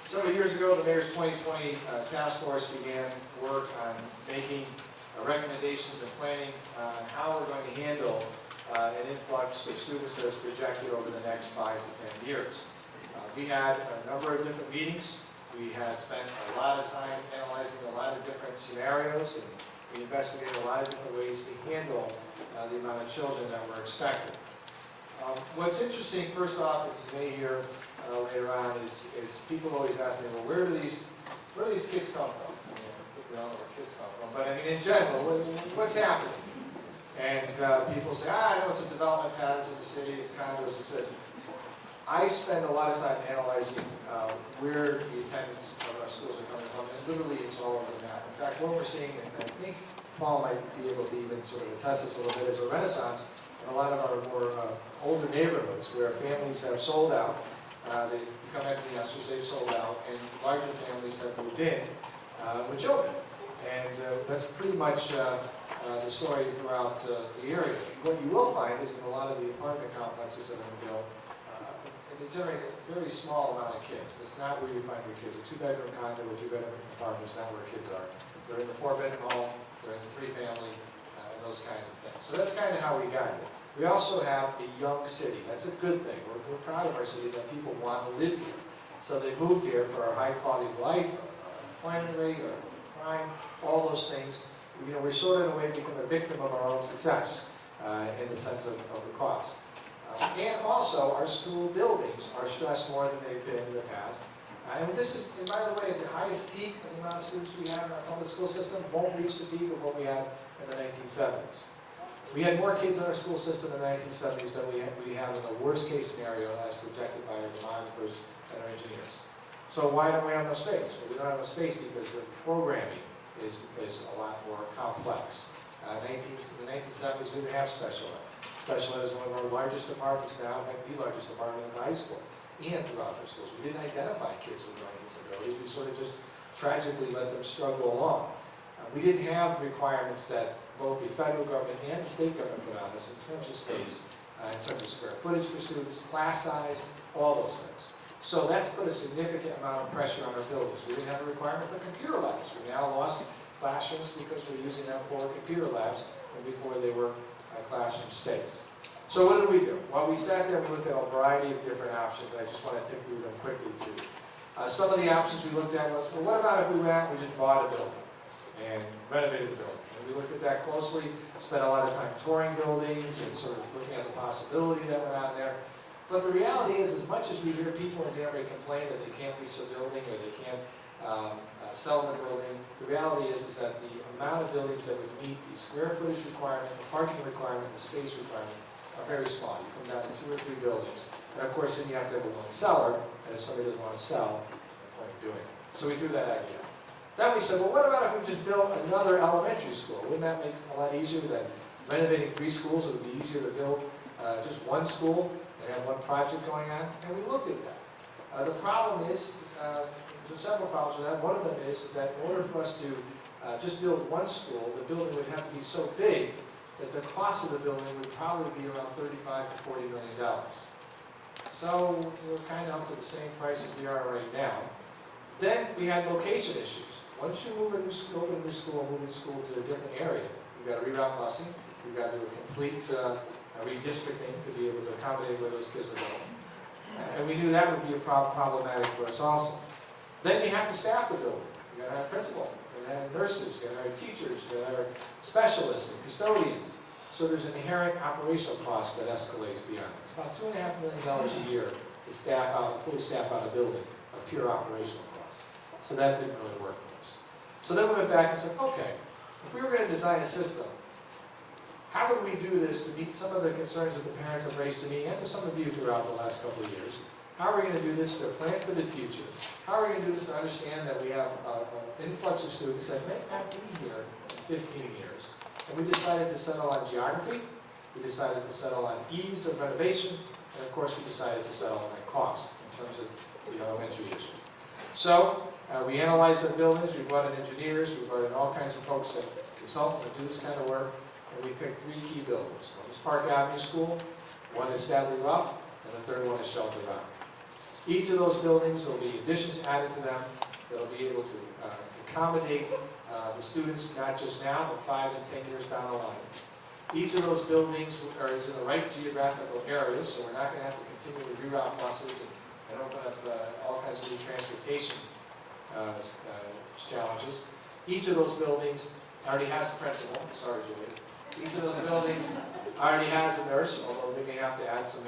Several years ago, the Mayor's 2020 Task Force began work on making recommendations and planning on how we're going to handle an influx of students that is projected over the next 5 to 10 years. We had a number of different meetings. We had spent a lot of time analyzing a lot of different scenarios, and we investigated a lot of different ways to handle the amount of children that we're expecting. What's interesting, first off, and you may hear later on, is people always ask me, well, where do these kids come from? I mean, I think we all know where kids come from, but I mean, in general, what's happening? And people say, I know it's a development patterns in the city, it's condos, it says. I spend a lot of time analyzing where the attendance of our schools are coming from, and literally it's all over the map. In fact, what we're seeing, and I think Paul might be able to even sort of attest this a little bit, is a renaissance in a lot of our more older neighborhoods where families have sold out, they become empty nesters, they've sold out, and larger families have moved in with children. And that's pretty much the story throughout the area. What you will find is in a lot of the apartment complexes that have been built, they generate a very small amount of kids. That's not where you find your kids. A 2-bedroom condo or 2-bedroom apartment is not where kids are. They're in the 4-bedroom home, they're in the 3-family, and those kinds of things. So that's kind of how we got here. We also have a young city. That's a good thing. We're proud of our city that people want to live here. So they moved here for our high quality of life, our employment rate, our crime, all those things. we're sort of in a way become a victim of our own success in the sense of the cost. And also, our school buildings are stressed more than they've been in the past. And this is, and by the way, at the highest peak of the amount of students we have in our public school system won't reach the peak of what we had in the 1970s. We had more kids in our school system in the 1970s than we have in the worst case scenario as projected by our demographers and our engineers. So why don't we have enough space? Well, we don't have enough space because the programming is a lot more complex. In the 1970s, we didn't have special ed. Special ed is one of our largest departments now, in fact, the largest department in the high school and throughout our schools. We didn't identify kids with learning disabilities. We sort of just tragically let them struggle along. We didn't have requirements that both the federal government and the state government put on us in terms of space, in terms of square footage for students, class size, all those things. So that's put a significant amount of pressure on our buildings. We didn't have a requirement for computer labs. We now lost classrooms because we're using them for computer labs, and before they were classroom space. So what did we do? Well, we sat there and we looked at a variety of different options, and I just want to tick through them quickly too. Some of the options we looked at was, well, what about if we went out and we just bought a building and renovated the building? And we looked at that closely, spent a lot of time touring buildings and sort of looking at the possibility that went on there. But the reality is, as much as we hear people in Danbury complain that they can't lease a building or they can't sell the building, the reality is that the amount of buildings that would meet the square footage requirement, the parking requirement, the space requirement are very small. You come down to 2 or 3 buildings. And of course, then you have to have a willing seller, and if somebody doesn't want to sell, there's no point in doing it. So we threw that idea out. Then we said, well, what about if we just built another elementary school? Wouldn't that make it a lot easier than renovating 3 schools? It would be easier to build just 1 school and have 1 project going on. And we looked at that. The problem is, there's several problems with that. One of them is that in order for us to just build 1 school, the building would have to be so big that the cost of the building would probably be around $35 to $40 million. So we're kind of up to the same price as we are right now. Then we had location issues. Once you move a new school, move the school to a different area, you've got to reroute busing, you've got to do a complete redistricting to be able to accommodate where those kids are going. And we knew that would be a problematic for us also. Then you have to staff the building. You've got to have principal, you've got to have nurses, you've got to have teachers, you've got to have specialists and custodians. So there's an inherent operational cost that escalates beyond it. It's about $2.5 million a year to staff out, fully staff out a building, a pure operational cost. So that didn't really work for us. So then we went back and said, okay, if we were going to design a system, how would we do this to meet some of the concerns that the parents have raised to me and to some of you throughout the last couple of years? How are we going to do this to plan for the future? How are we going to do this to understand that we have an influx of students that may not be here in 15 years? And we decided to settle on geography, we decided to settle on ease of renovation, and of course we decided to settle on cost in terms of the elementary issue. So we analyzed our buildings, we brought in engineers, we brought in all kinds of folks, and consultants that do this kind of work, and we picked 3 key buildings. One is Park Avenue School, one is Stanley Ruff, and the third one is Shelter Rock. Each of those buildings, there will be additions added to them that will be able to accommodate the students, not just now, but 5 and 10 years down the line. Each of those buildings is in the right geographical areas, so we're not going to have to continue to reroute buses and open up all kinds of new transportation challenges. Each of those buildings already has a principal. Sorry, Julie. Each of those buildings already has a nurse, although we may have to add some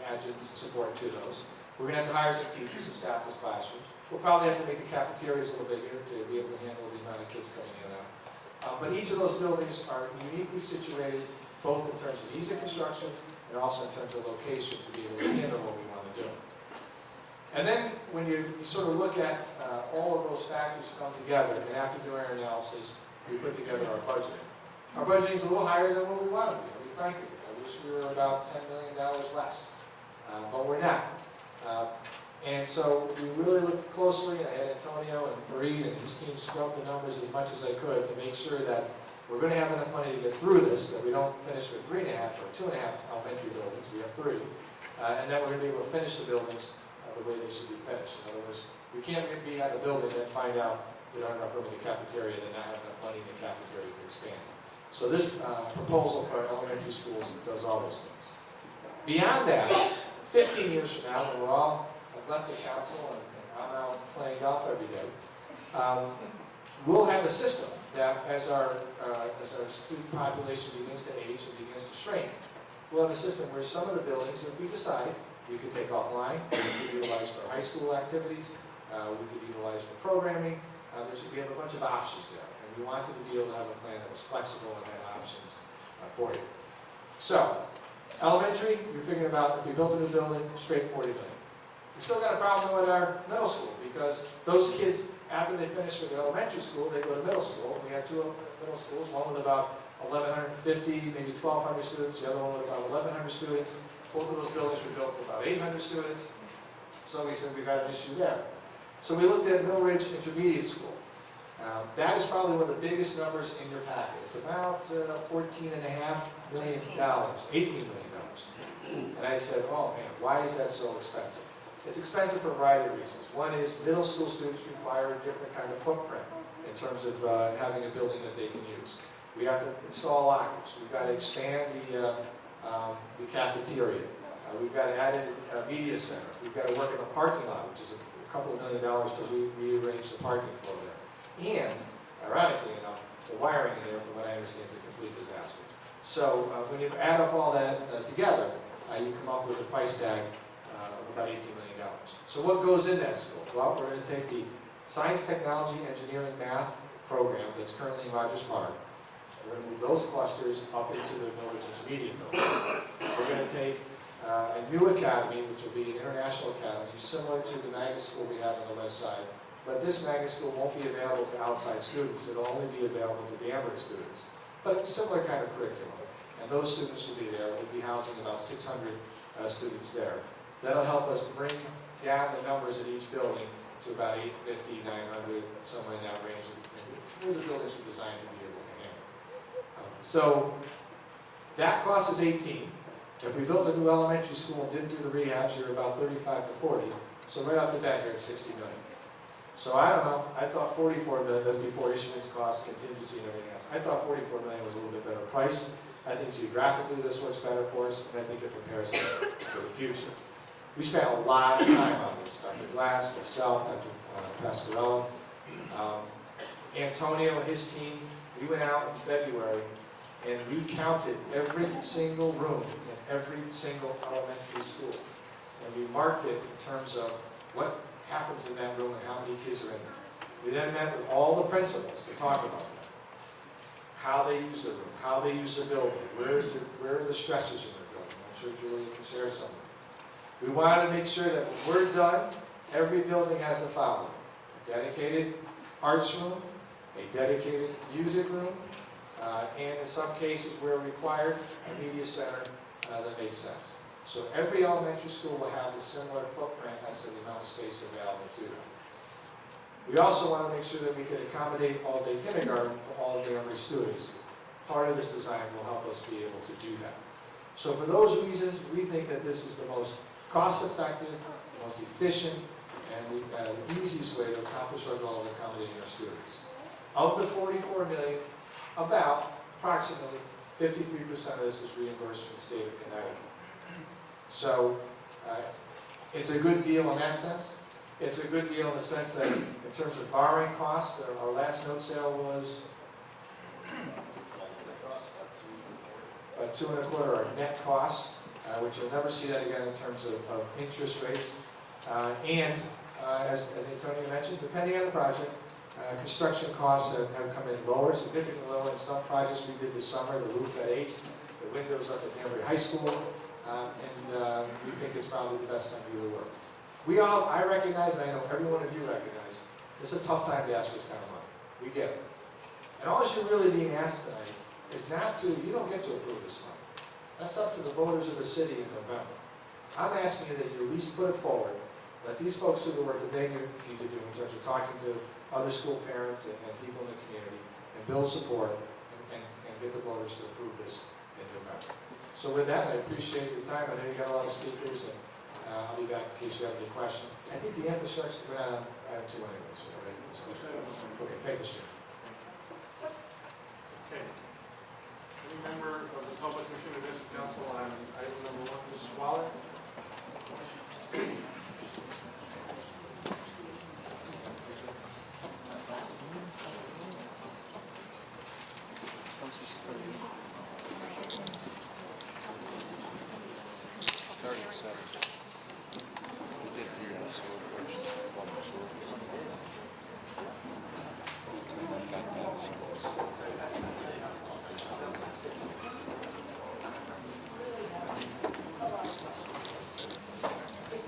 adjunct support to those. We're going to have to hire some teachers to staff those classrooms. We'll probably have to make the cafeterias a little bigger to be able to handle the amount of kids coming in and out. But each of those buildings are uniquely situated, both in terms of ease of construction and also in terms of location to be able to handle what we want to do. And then when you sort of look at all of those factors come together, and after doing our analysis, we put together our budget. Our budget is a little higher than what we want to be, to be frank with you. I wish we were about $10 million less, but we're not. And so we really looked closely, and I had Antonio and Fareed and his team scrub the numbers as much as I could to make sure that we're going to have enough money to get through this, that we don't finish with 3.5 or 2.5 elementary buildings, we have 3, and then we're going to be able to finish the buildings the way they should be finished. In other words, we can't be at the building and then find out we don't have enough room in the cafeteria and then not have enough money in the cafeteria to expand. So this proposal for our elementary schools does all those things. Beyond that, 15 years from now, when we're all left the council and I'm out playing golf every day, we'll have a system that as our student population begins to age and begins to shrink, we'll have a system where some of the buildings, if we decide, we could take offline, we could utilize for high school activities, we could utilize for programming. We have a bunch of options there, and we wanted to be able to have a plan that was flexible and had options for you. So, elementary, you're figuring about if we built a new building, straight 40 million. We still got a problem with our middle school, because those kids, after they finish with their elementary school, they go to middle school. We have two middle schools, one with about 1,150, maybe 1,200 students, the other one with about 1,100 students. Both of those buildings were built for about 800 students. So we said we got an issue there. So we looked at Mill Ridge Intermediate School. That is probably one of the biggest numbers in your packet. It's about $14.5 million, $18 million. And I said, oh man, why is that so expensive? It's expensive for a variety of reasons. One is middle school students require a different kind of footprint in terms of having a building that they can use. We have to install lockers. We've got to expand the cafeteria. We've got to add in a media center. We've got to work in the parking lot, which is a couple of $1 million to rearrange the parking floor there. And, ironically enough, the wiring in there, from what I understand, is a complete disaster. So when you add up all that together, you come up with a price tag of about $18 million. So what goes in that school? Well, we're going to take the science, technology, engineering, math program that's currently in Rogers Park. We're going to move those clusters up into the Mill Ridge Intermediate building. We're going to take a new academy, which will be an international academy, similar to the magnet school we have on the west side. But this magnet school won't be available to outside students. It'll only be available to Danbury students. But it's a similar kind of curriculum. And those students will be there. We'll be housing about 600 students there. That'll help us bring down the numbers at each building to about 850, 900, somewhere in that range, where the buildings were designed to be able to handle. So that cost is 18. If we built a new elementary school and didn't do the rehabs, you're about 35 to 40. So right off the bat, you're at 60 million. So I don't know, I thought 44 million, that's before issuance costs, contingency and everything else. I thought 44 million was a little bit better price. I think geographically this works better for us, and I think it prepares us for the future. We spent a lot of time on this. Dr. Glass, myself, Dr. Pasquarello, Antonio and his team. We went out in February and we counted every single room in every single elementary school. And we marked it in terms of what happens in that room and how many kids are in there. We then met with all the principals to talk about that. How they use the room, how they use the building, where are the stresses in the building. I'm sure Julia can share some of them. We wanted to make sure that when we're done, every building has the following: a dedicated arts room, a dedicated music room, and in some cases where required, a media center that makes sense. So every elementary school will have a similar footprint as to the amount of space available to them. We also want to make sure that we can accommodate all-day kindergarten for all Danbury students. Part of this design will help us be able to do that. So for those reasons, we think that this is the most cost-effective, the most efficient, and the easiest way to accomplish our goal of accommodating our students. Of the 44 million, about approximately 53% of this is reimbursed from the state of Connecticut. So it's a good deal in that sense. It's a good deal in the sense that in terms of borrowing cost, our last note sale was about 2.25 our net cost, which you'll never see that again in terms of interest rates. And as Antonio mentioned, depending on the project, construction costs have come in lower, significantly lower in some projects we did this summer, the roof at Ace, the windows up at Danbury High School, and we think it's probably the best time to do the work. I recognize, and I know every one of you recognize, it's a tough time to ask for this kind of money. We get it. And all you're really being asked tonight is you don't get to approve this money. That's up to the voters of the city in November. I'm asking you that you at least put it forward, let these folks do the work that they need to do in terms of talking to other school parents and people in the community, and build support and get the voters to approve this in November. So with that, I appreciate your time. I know you got a lot of speakers, and I'll be back in case you have any questions. I think the infrastructure, we're not on item 2 anyway, so right? Okay, thank you, sir. Okay. Any member of the public wishing to address the council on item number 1, Mrs. Waller? It's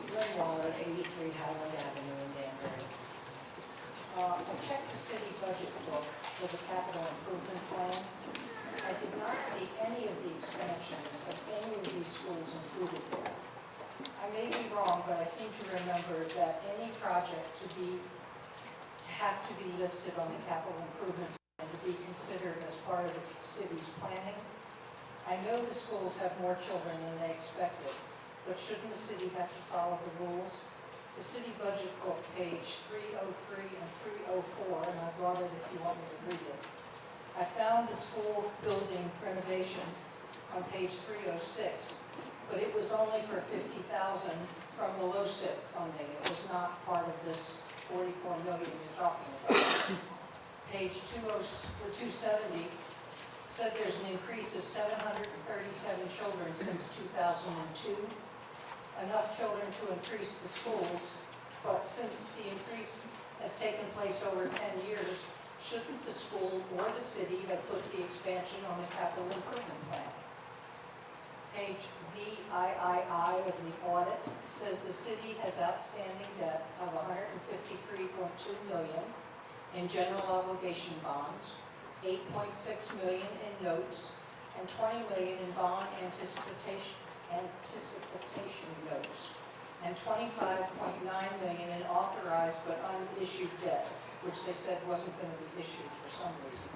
Lynn Waller, 83 Highland Avenue in Danbury. I checked the city budget book for the capital improvement plan. I did not see any of the expansions of any of these schools included there. I may be wrong, but I seem to remember that any project to have to be listed on the capital improvement plan to be considered as part of the city's planning. I know the schools have more children than they expected, but shouldn't the city have to follow the rules? The city budget book, page 303 and 304, and I brought it if you want me to read it. I found the school building renovation on page 306, but it was only for $50,000 from the LoCIP funding. It was not part of this $44 million you're talking about. Page 270 said there's an increase of 737 children since 2002. Enough children to increase the schools, but since the increase has taken place over 10 years, shouldn't the school or the city have put the expansion on the capital improvement plan? Page VIII of the audit says the city has outstanding debt of $153.2 million in general obligation bonds, $8.6 million in notes, and $20 million in bond anticipation notes, and $25.9 million in authorized but unissued debt, which they said wasn't going to be issued for some reason.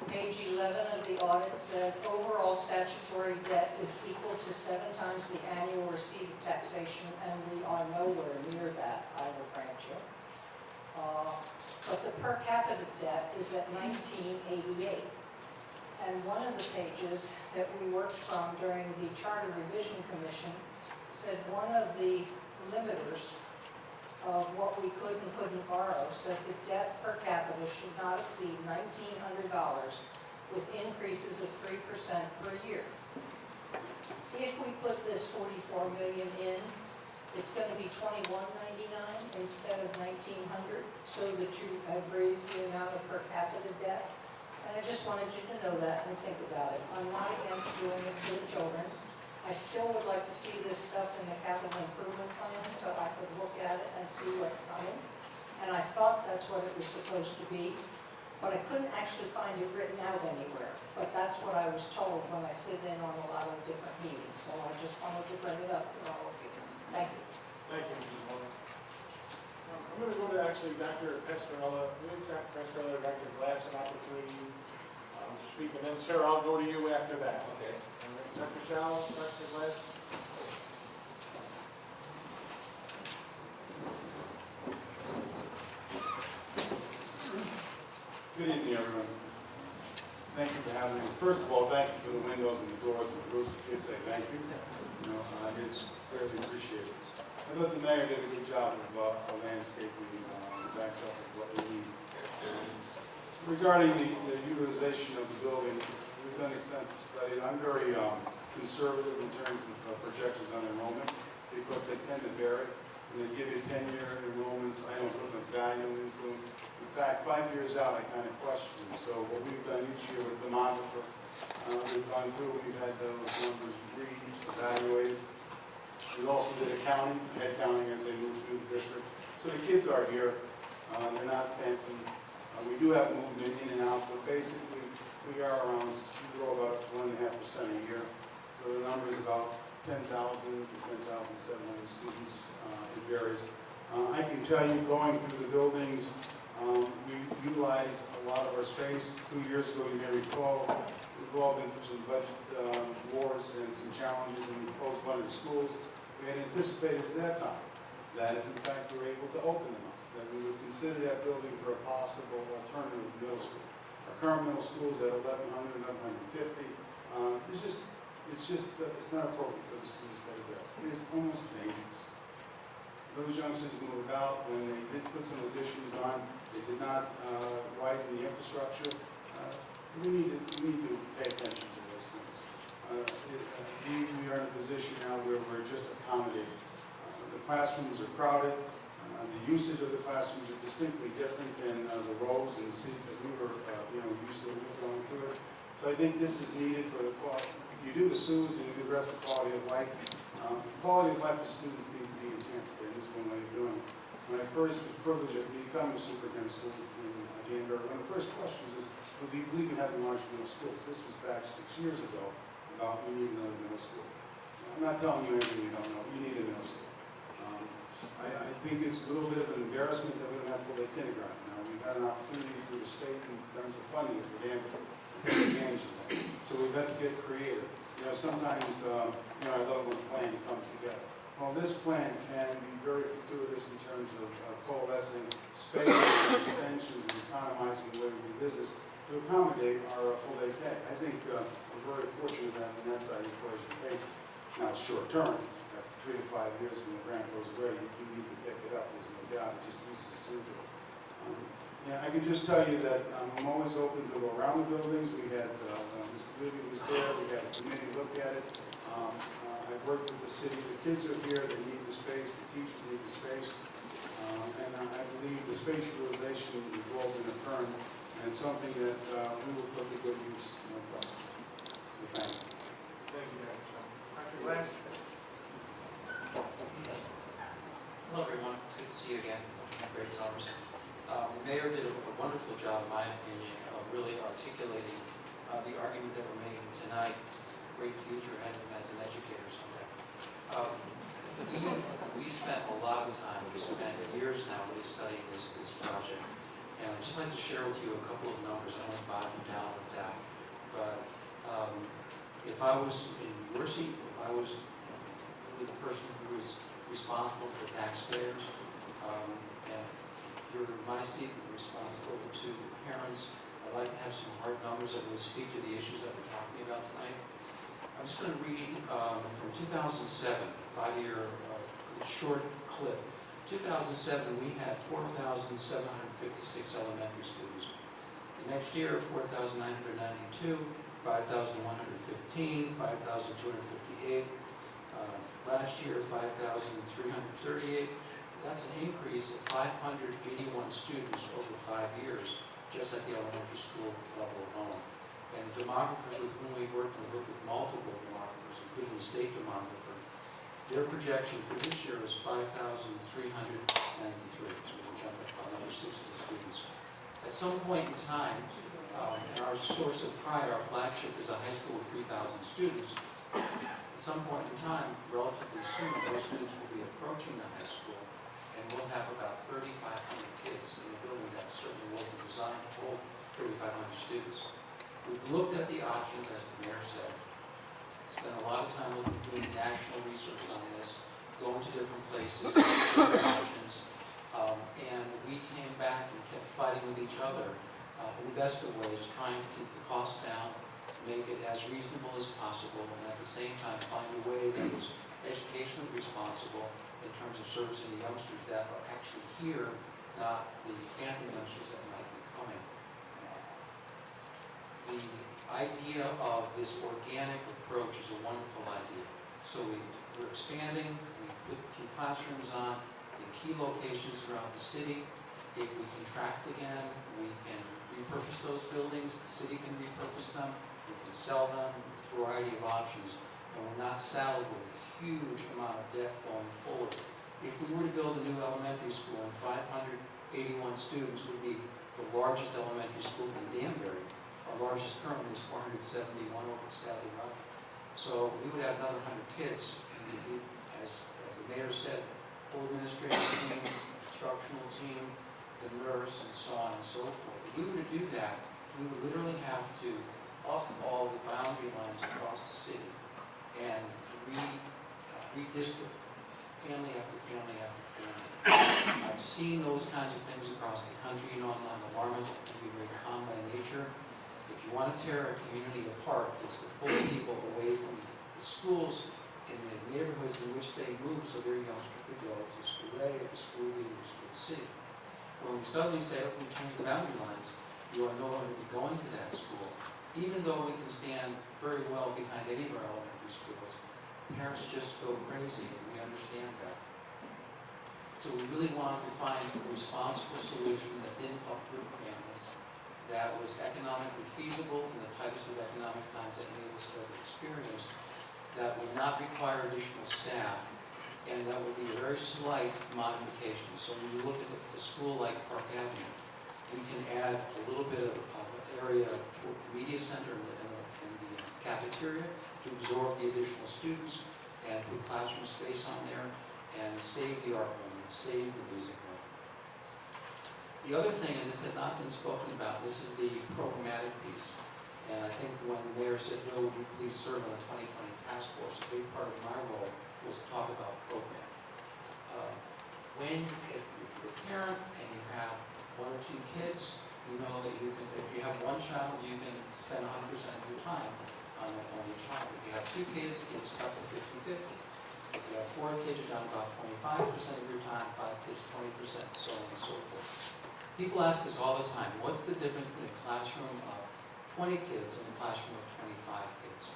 Page 11 of the audit said overall statutory debt is equal to 7 times the annual receipt of taxation, and we are nowhere near that, I will grant you. But the per capita debt is at $1988. And one of the pages that we worked from during the Charter Revision Commission said one of the limiters of what we could and couldn't borrow said the debt per capita should not exceed $1,900 with increases of 3% per year. If we put this $44 million in, it's going to be $21.99 instead of $1,900, so that you have raised the amount of per capita debt. And I just wanted you to know that and think about it. I'm not against doing it for the children. I still would like to see this stuff in the capital improvement plan so I could look at it and see what's coming. And I thought that's what it was supposed to be, but I couldn't actually find it written out anywhere. But that's what I was told when I sit in on a lot of different meetings. So I just wanted to bring it up for all of you. Thank you. Thank you, Mrs. Muller. I'm going to go to actually Dr. Pascarella. Give Dr. Pascarella, Dr. Glass an opportunity to speak, and then, sir, I'll go to you after that. Okay. Dr. Shaw, Dr. Glass. Good evening, everyone. Thank you for having me. First of all, thank you for the windows and the doors and the roofs. The kids say thank you. It's very appreciated. I thought the mayor did a good job of landscaping backed up with what we need. Regarding the utilization of the building, we've done extensive studies. I'm very conservative in terms of projections on enrollment because they tend to vary. When they give you 10-year enrollments, I don't put the value into them. In fact, 5 years out, I kind of question them. So what we've done each year with the demographer, we've gone through, we've had those numbers re-evaluated. We also did accounting, head counting as they move through the district. So the kids are here. They're not phantom. We do have movement in and out, but basically we are around, we grow about 1.5% a year. So the number is about 10,000 to 10,700 students. It varies. I can tell you, going through the buildings, we utilize a lot of our space. 2 years ago, you may recall, we've all been through some budget wars and some challenges, and we closed one of the schools. We had anticipated at that time that if in fact we were able to open them up, that we would consider that building for a possible alternative middle school. Our current middle school is at 1,100, 1,150. It's not appropriate for the students that are there. It is almost dangerous. Those youngsters move about. When they did put some additions on, they did not widen the infrastructure. We need to pay attention to those things. we are in a position now where we're just accommodating. The classrooms are crowded. The usage of the classrooms are distinctly different than the rows and the seats that we were, used to going through it. So I think this is needed for the quality. You do the SUS and you do the rest of quality of life. Quality of life for students need to be enhanced there. This is one way of doing it. When I first was privileged of becoming superintendent of schools in Danbury, one of the first questions is, well, do you believe in having large middle schools? This was back 6 years ago about we need another middle school. I'm not telling you anything you don't know. You need a middle school. I think it's a little bit of an embarrassment that we don't have full-day kindergarten. Now, we've had an opportunity through the state in terms of funding for Danbury to take advantage of that. So we've got to get creative. Sometimes, I love when a plan comes together. Well, this plan can be very fortuitous in terms of coalescing space and extensions and economizing the way we do business to accommodate our full-day K. I think we're very fortunate that on that side of the equation. Now, it's short-term. After 3 to 5 years when the grant goes away, you do need to pick it up. There's no doubt. It just uses us into it. I can just tell you that I'm always open to go around the buildings. We had Mr. Libby was there. We had a committee look at it. I've worked with the city. The kids are here. They need the space. The teachers need the space. And I believe the space utilization will have been affirmed, and it's something that we will put to good use, no question. So thank you. Thank you, Dr. Glass. Hello, everyone. Good to see you again. Great summers. The mayor did a wonderful job, in my opinion, of really articulating the argument that we're making tonight. It's a great future ahead of him as an educator someday. We spent a lot of time, we spent years now really studying this project. And I'd just like to share with you a couple of numbers. I don't want to bog you down with that. But if I was in your seat, if I was the person who was responsible for the taxpayers, and you're in my seat and responsible to the parents, I'd like to have some hard numbers that will speak to the issues that we're talking about tonight. I'm just going to read from 2007, 5-year short clip. 2007, we had 4,756 elementary students. The next year, 4,992, 5,115, 5,258. Last year, 5,338. That's an increase of 581 students over 5 years, just at the elementary school level alone. And the demographers with whom we've worked with multiple demographers, including the state demographer, their projection for this year is 5,393, so we'll jump up another 60 students. At some point in time, and our source of pride, our flagship is a high school with 3,000 students. At some point in time, relatively soon, those students will be approaching the high school, and we'll have about 3,500 kids in a building that certainly wasn't designed to hold 3,500 students. We've looked at the options, as the mayor said, spent a lot of time doing national research on this, going to different places, different options, and we came back and kept fighting with each other in the best of ways, trying to keep the costs down, make it as reasonable as possible, and at the same time find a way that was educationally responsible in terms of servicing the youngsters that are actually here, not the phantom youngsters that might be coming. The idea of this organic approach is a wonderful idea. So we're expanding, we put a few classrooms on in key locations throughout the city. If we contract again, we can repurpose those buildings, the city can repurpose them, we can sell them, a variety of options, and we're not saddled with a huge amount of debt going forward. If we were to build a new elementary school and 581 students would be the largest elementary school in Danbury, our largest currently is 471 over at Sally Ruff. So we would have another 100 kids, and we'd be, as the mayor said, full administrative team, instructional team, the nurse, and so on and so forth. If we were to do that, we would literally have to up all the boundary lines across the city and redistrict family after family after family. I've seen those kinds of things across the country. You know, I'm not an alarmist. I can be very calm by nature. If you want to tear a community apart, it's to pull people away from the schools in the neighborhoods in which they move so their youngsters could go to school A or to school B or to school C. When we suddenly say, oh, we change the boundary lines, you are no longer be going to that school. even though we can stand very well behind any of our elementary schools, parents just go crazy, and we understand that. So we really wanted to find a responsible solution that didn't uproot families, that was economically feasible in the tightest of economic times that any of us have ever experienced, that would not require additional staff, and that would be a very slight modification. So when you look at a school like Park Avenue, we can add a little bit of area toward the media center and the cafeteria to absorb the additional students and put classroom space on there and save the art room and save the music room. The other thing, and this has not been spoken about, this is the programmatic piece. And I think when the mayor said, "Bill, would you please serve on the 2020 task force?" a big part of my role was to talk about program. If you're a parent and you have 1 or 2 kids, you know that you can, if you have 1 child, you can spend 100% of your time on the child. If you have 2 kids, it's up to 50-50. If you have 4 kids, you're down about 25% of your time, 5 kids, 20%, so on and so forth. People ask us all the time, what's the difference between a classroom of 20 kids and a classroom of 25 kids?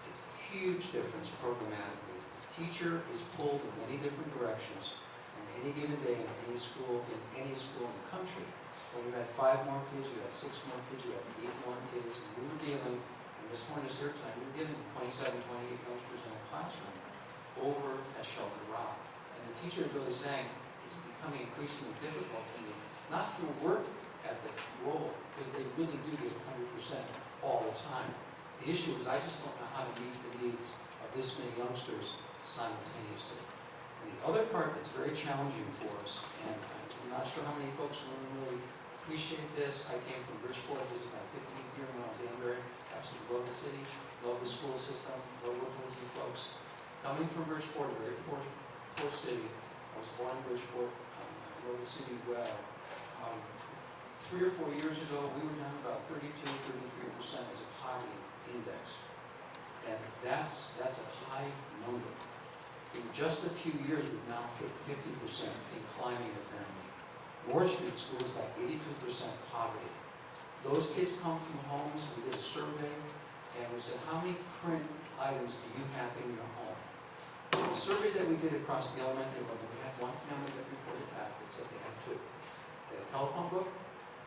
It's a huge difference programmatically. The teacher is pulled in many different directions on any given day in any school in the country. When you had 5 more kids, you had 6 more kids, you had 8 more kids, and we were dealing, and Ms. Horn is here tonight, we were dealing with 27, 28 youngsters in a classroom over at Shelter Rock. And the teacher is really saying, it's becoming increasingly difficult for me, not from a work ethic role, because they really do give 100% all the time. The issue is I just don't know how to meet the needs of this many youngsters simultaneously. And the other part that's very challenging for us, and I'm not sure how many folks will really appreciate this. I came from Bridgeport. This is my 15th year now in Danbury. Absolutely love the city, love the school system, love working with you folks. Coming from Bridgeport, a very poor city. I was born in Bridgeport. I know the city well. 3 or 4 years ago, we were down about 32, 33% as a poverty index. And that's a high number. In just a few years, we've now hit 50% and climbing apparently. Moore Street School is about 82% poverty. Those kids come from homes, we did a survey, and we said, how many print items do you have in your home? The survey that we did across the elementary level, we had 1 family that reported back that said they had 2. They had a telephone book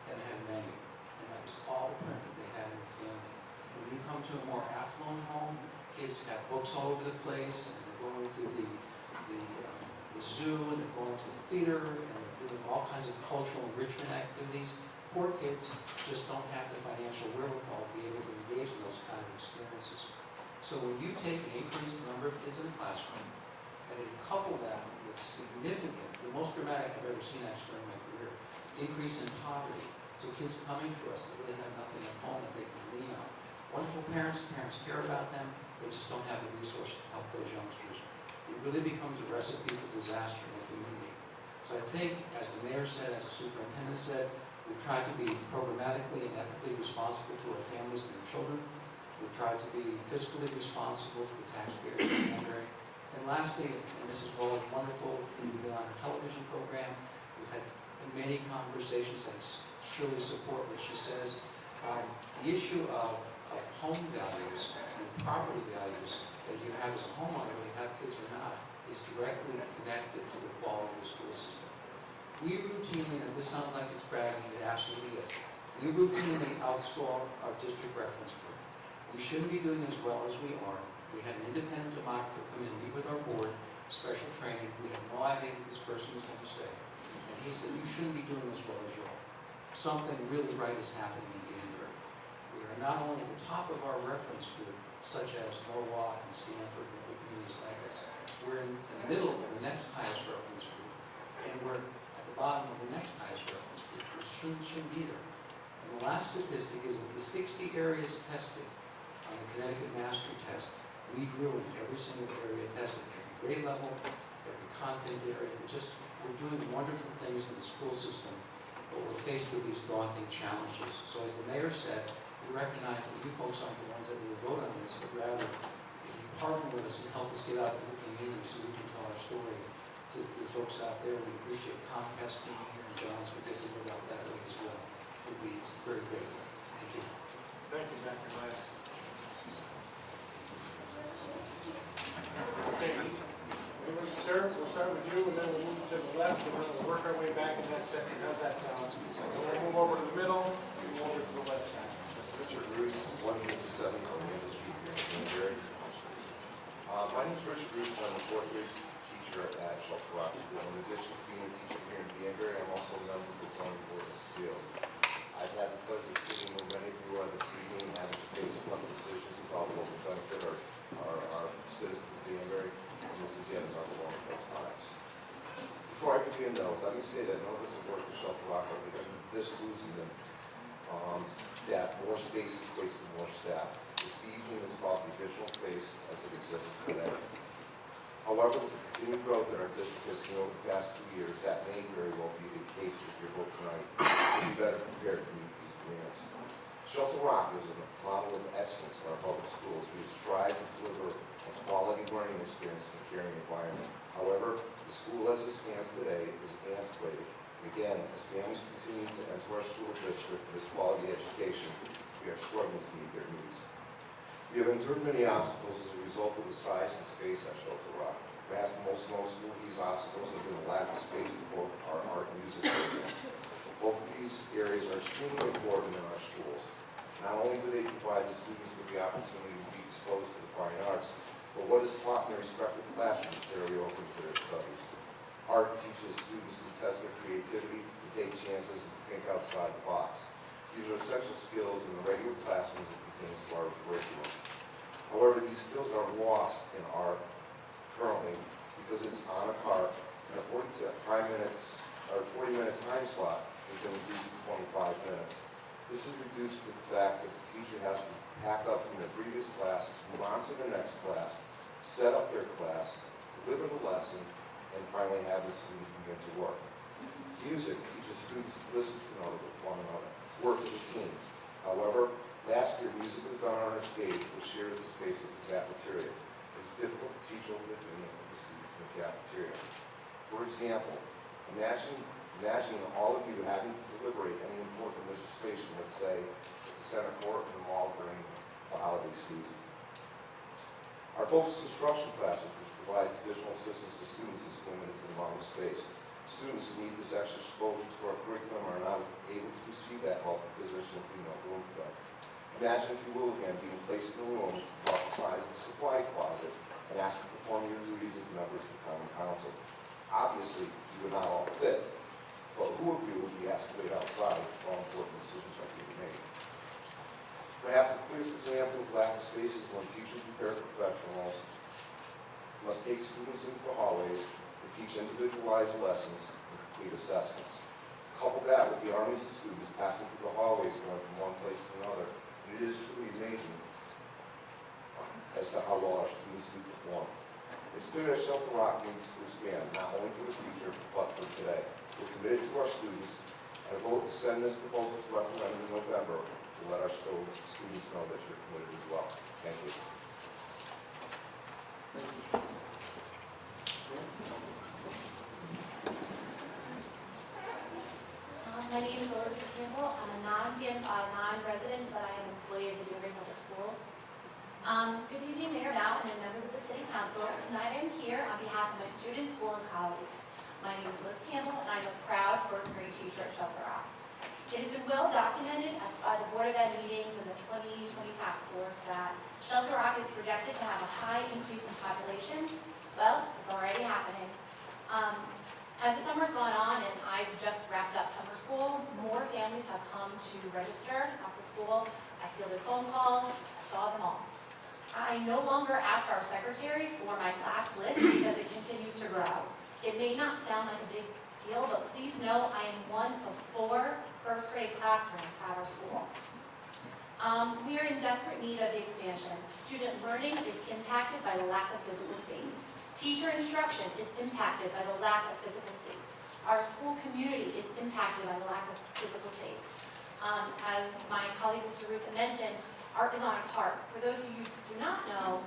and they had a menu. And that was all the print that they had in the family. When you come to a more affluent home, kids have books all over the place, and they're going to the zoo, and they're going to the theater, and they're doing all kinds of cultural enrichment activities. Poor kids just don't have the financial wherewithal to be able to engage in those kind of experiences. So when you take an increased number of kids in the classroom, and then you couple that with significant, the most dramatic I've ever seen actually in my career, increase in poverty. So kids coming to us that really have nothing at home that they can lean on. Wonderful parents care about them, they just don't have the resources to help those youngsters. It really becomes a recipe for disaster in the community. So I think, as the mayor said, as the superintendent said, we've tried to be programmatically and ethically responsible to our families and their children. We've tried to be fiscally responsible to the taxpayers of Danbury. And lastly, and Mrs. Waller is wonderful, we've been on her television program. We've had many conversations that surely support what she says. The issue of home values and property values that you have as a homeowner, whether you have kids or not, is directly connected to the quality of the school system. We routinely, and if this sounds like it's bragging, it absolutely is, we routinely outscore our district reference group. We shouldn't be doing as well as we are. We had an independent demographer come in and meet with our board, special training. We had no idea what this person was going to say. And he said, you shouldn't be doing as well as you are. Something really right is happening in Danbury. We are not only at the top of our reference group, such as Norwalk and Stanford and other communities like us, we're in the middle of the next highest reference group, and we're at the bottom of the next highest reference group. We shouldn't be there. And the last statistic is of the 60 areas tested on the Connecticut Mastery Test, we grew in every single area tested, every grade level, every content area. We're doing wonderful things in the school system, but we're faced with these daunting challenges. So as the mayor said, we recognize that you folks aren't the ones that will vote on this, but rather if you partner with us and help us get out to the community so we can tell our story to the folks out there. We appreciate Comcast being here, and John's forget to live out that way as well. We'd be very grateful. Thank you. Thank you, Dr. Glass. Okay, sir, we'll start with you, and then we'll move to the left, and then we'll work our way back in that section. How's that sound? We'll move over to the middle, and move over to the left side. Richard Roos, 157 from Main Street here in Danbury. My name is Richard Roos, and I'm a fourth grade teacher at Shelter Rock School. In addition to being a teacher here in Danbury, I'm also a member of the zoning board of appeals. I've had the pleasure of sitting with many of you on this evening and having to face tough decisions about what will benefit our citizens of Danbury, and this is yet another one of those times. Before I begin though, let me say that none of us have worked at Shelter Rock, but we've been disillusioned that more space equates to more staff. This evening is about the additional space as it exists today. However, with the continued growth that our district has seen over the past 2 years, that may very well be the case with your vote tonight. We'll be better prepared to meet these demands. Shelter Rock is a model of excellence in our public schools. We strive to deliver a quality learning experience in a caring environment. However, the school as it stands today is antiquated. And again, as families continue to enter our school district for this quality education, we are struggling to meet their needs. We have endured many obstacles as a result of the size and space at Shelter Rock. Perhaps the most noticeable of these obstacles have been the lack of space for both our art and music programs. Both of these areas are extremely important in our schools. Not only do they provide the students with the opportunity to be exposed to the fine arts, but what is taught in their respective classrooms carry over to their studies. Art teaches students to test their creativity, to take chances, and to think outside the box. These are essential skills in the regular classrooms that pertains to our curriculum. However, these skills are lost in art currently because it's on a cart and a 40-minute time slot has been reduced to 25 minutes. This is reduced to the fact that the teacher has to pack up from their previous class, move on to the next class, set up their class, deliver the lesson, and finally have the students begin to work. Music teaches students to listen to one another, to work as a team. However, last year music was done on our stage, which shares the space with the cafeteria. It's difficult to teach over the dinner of the students in the cafeteria. For example, imagine all of you having to deliberate any important legislation, let's say, at the Center Court in the mall during the holiday season. Our focused instruction classes, which provides additional assistance to students, is limited to the amount of space. Students who need this extra exposure to our curriculum are not able to receive that help because there's simply no room for them. Imagine, if you will, again, being placed in a room about the size of a supply closet and asked to perform your duties as members of the Common Council. Obviously, you would not all fit, but who of you would be asked to wait outside for all important decisions that can be made? Perhaps the clearest example of lack of space is when teachers and paraprofessionals must take students into the hallways to teach individualized lessons and complete assessments. Couple that with the armies of students passing through the hallways going from one place to another, and it is truly amazing as to how well our students do perform. It's clear that Shelter Rock needs to expand, not only for the future, but for today. We're committed to our students, and a vote to send this proposal to referendum in November will let our students know that you're committed as well. Thank you. My name is Elizabeth Campbell. I'm a non-resident, but I am an employee of the Danbury Public Schools. Good evening, Mayor Bowden and members of the City Council. Tonight I'm here on behalf of my students, school, and colleagues. My name is Liz Campbell, and I'm a proud first grade teacher at Shelter Rock. It has been well documented by the Board of Ed meetings and the 2020 task force that Shelter Rock is projected to have a high increase in population. Well, it's already happening. As the summer's gone on and I've just wrapped up summer school, more families have come to register at the school. I fielded phone calls, I saw them all. I no longer ask our secretary for my class list because it continues to grow. It may not sound like a big deal, but please know I am one of 4 first grade classrooms at our school. We are in desperate need of expansion. Student learning is impacted by the lack of physical space. Teacher instruction is impacted by the lack of physical space. Our school community is impacted by the lack of physical space. As my colleague Mr. Rusa mentioned, art is on a cart. For those of you who do not know,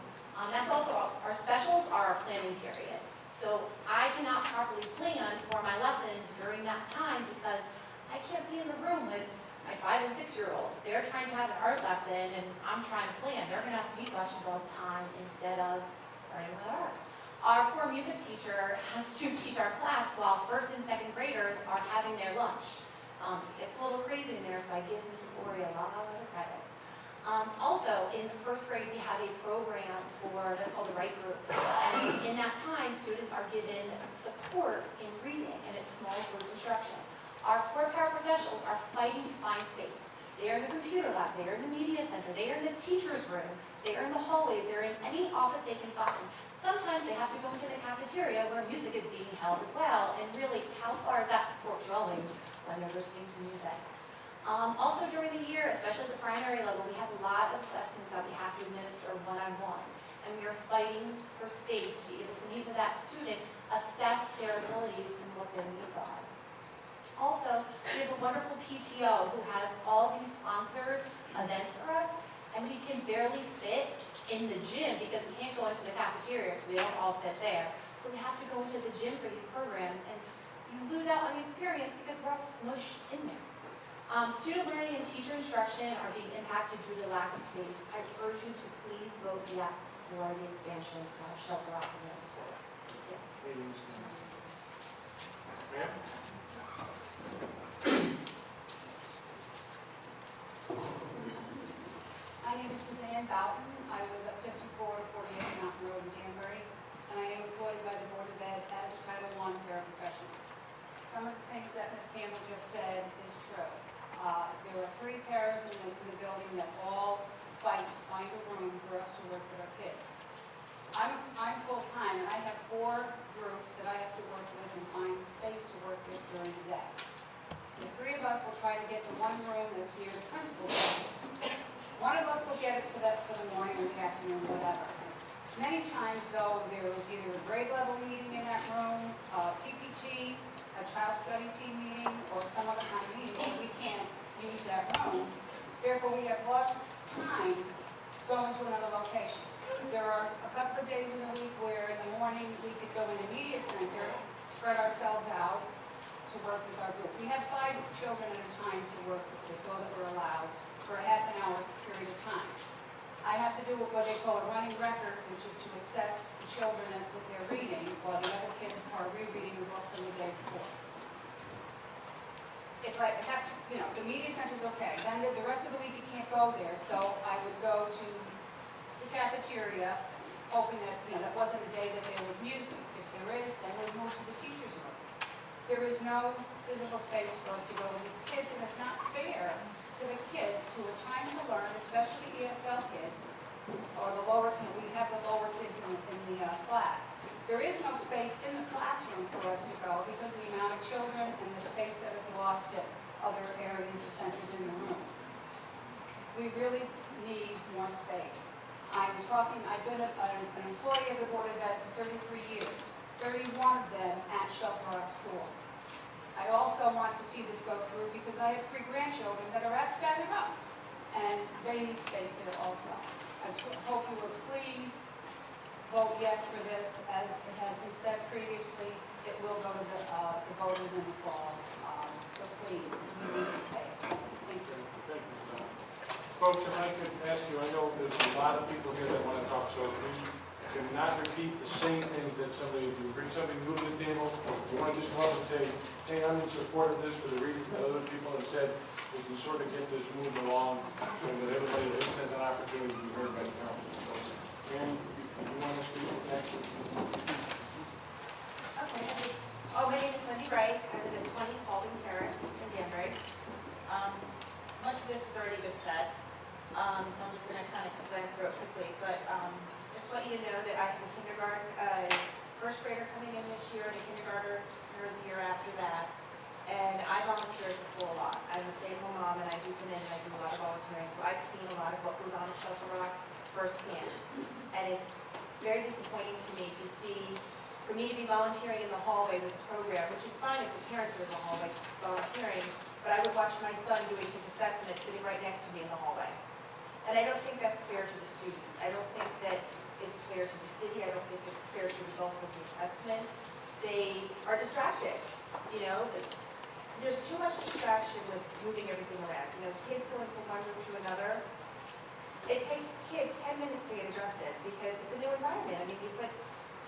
that's also our specials are our planning period. So I cannot properly plan for my lessons during that time because I can't be in the room with my 5 and 6-year-olds, they're trying to have an art lesson and I'm trying to plan. They're gonna ask me questions all the time instead of learning about art. Our poor music teacher has to teach our class while 1st and 2nd graders are having their lunch. It's a little crazy in there, so I give Mrs. Ori a lot of credit. Also, in 1st grade, we have a program that's called the Right Group. And in that time, students are given support in reading, and it's small group instruction. Our core paraprofessionals are fighting to find space. They are in the computer lab, they are in the media center, they are in the teacher's room, they are in the hallways, they're in any office they can find. Sometimes they have to go into the cafeteria where music is being held as well, and really, how far is that support going when they're listening to music? Also during the year, especially at the primary level, we have a lot of assessments that we have to administer one-on-one. And we are fighting for space to be able to meet with that student, assess their abilities and what their needs are. Also, we have a wonderful PTO who has all these sponsored events for us, and we can barely fit in the gym because we can't go into the cafeteria, so we don't all fit there. So we have to go into the gym for these programs, and you lose out on the experience because we're all smushed in there. Student learning and teacher instruction are being impacted due to lack of space. I urge you to please vote yes for the expansion of Shelter Rock Middle Schools. Thank you. Ma'am? My name is Suzanne Boughton. I live at 5448 Mountain Road in Danbury, and I am employed by the Board of Ed as a Title I paraprofessional. Some of the things that Ms. Campbell just said is true. There are 3 paras in the building that all fight to find a room for us to work with our kids. I'm full-time, and I have 4 groups that I have to work with and find space to work with during the day. The 3 of us will try to get the one room that's near the principal's office. One of us will get it for the morning or the afternoon, whatever. Many times, though, there is either a grade level meeting in that room, PPT, a child study team meeting, or some other kind of meeting, so we can't use that room. Therefore, we have lost time going to another location. There are a couple of days in the week where in the morning we could go in the media center, spread ourselves out to work with our group. We have 5 children at a time to work with, is all that we're allowed, for a half an hour period of time. I have to do what they call a running record, which is to assess the children with their reading, while the other kids are rereading the book from the day before. If I have to, the media center's okay. Then the rest of the week you can't go there, so I would go to the cafeteria, hoping that, that wasn't a day that there was music. If there is, then we'll move to the teacher's room. There is no physical space for us to go with these kids, and it's not fair to the kids who are trying to learn, especially ESL kids, or the lower, we have the lower kids in the class. There is no space in the classroom for us to go because of the amount of children and the space that is lost at other areas or centers in the room. We really need more space. I've been an employee of the Board of Ed for 33 years, 31 of them at Shelter Rock School. I also want to see this go through because I have 3 grandchildren that are at Skyway Rock, and they need space there also. I hope you will please vote yes for this. As it has been said previously, it will go to the voters in the fall. So please, we need space. Thank you. Thank you, John. Folks, if I could ask you, I know there's a lot of people here that want to talk, so if we cannot repeat the same things that somebody, if you bring somebody new to the table, you want to just come up and say, hey, I'm in support of this for the reasons that other people have said, we can sort of get this moved along so that everybody at least has an opportunity to be heard by the council. So, Aaron, you want to speak next? Okay. My name is Wendy Wright. I live at 20 Paulding Terrace in Danbury. Much of this has already been said, so I'm just going to kind of glance through it quickly. But I just want you to know that I have a kindergarten, first grader coming in this year and a kindergartner the year after that. And I volunteer at the school a lot. I'm a stay-at-home mom, and I do come in and I do a lot of volunteering. So I've seen a lot of what goes on at Shelter Rock firsthand. And it's very disappointing to me to see, for me to be volunteering in the hallway with the program, which is fine if the parents are in the hallway volunteering, but I would watch my son doing his assessment sitting right next to me in the hallway. And I don't think that's fair to the students. I don't think that it's fair to the city. I don't think it's fair to the results of the assessment. They are distracted, there's too much distraction with moving everything around. You know, kids going from one room to another. It takes kids 10 minutes to get adjusted because it's a new environment. I mean, you put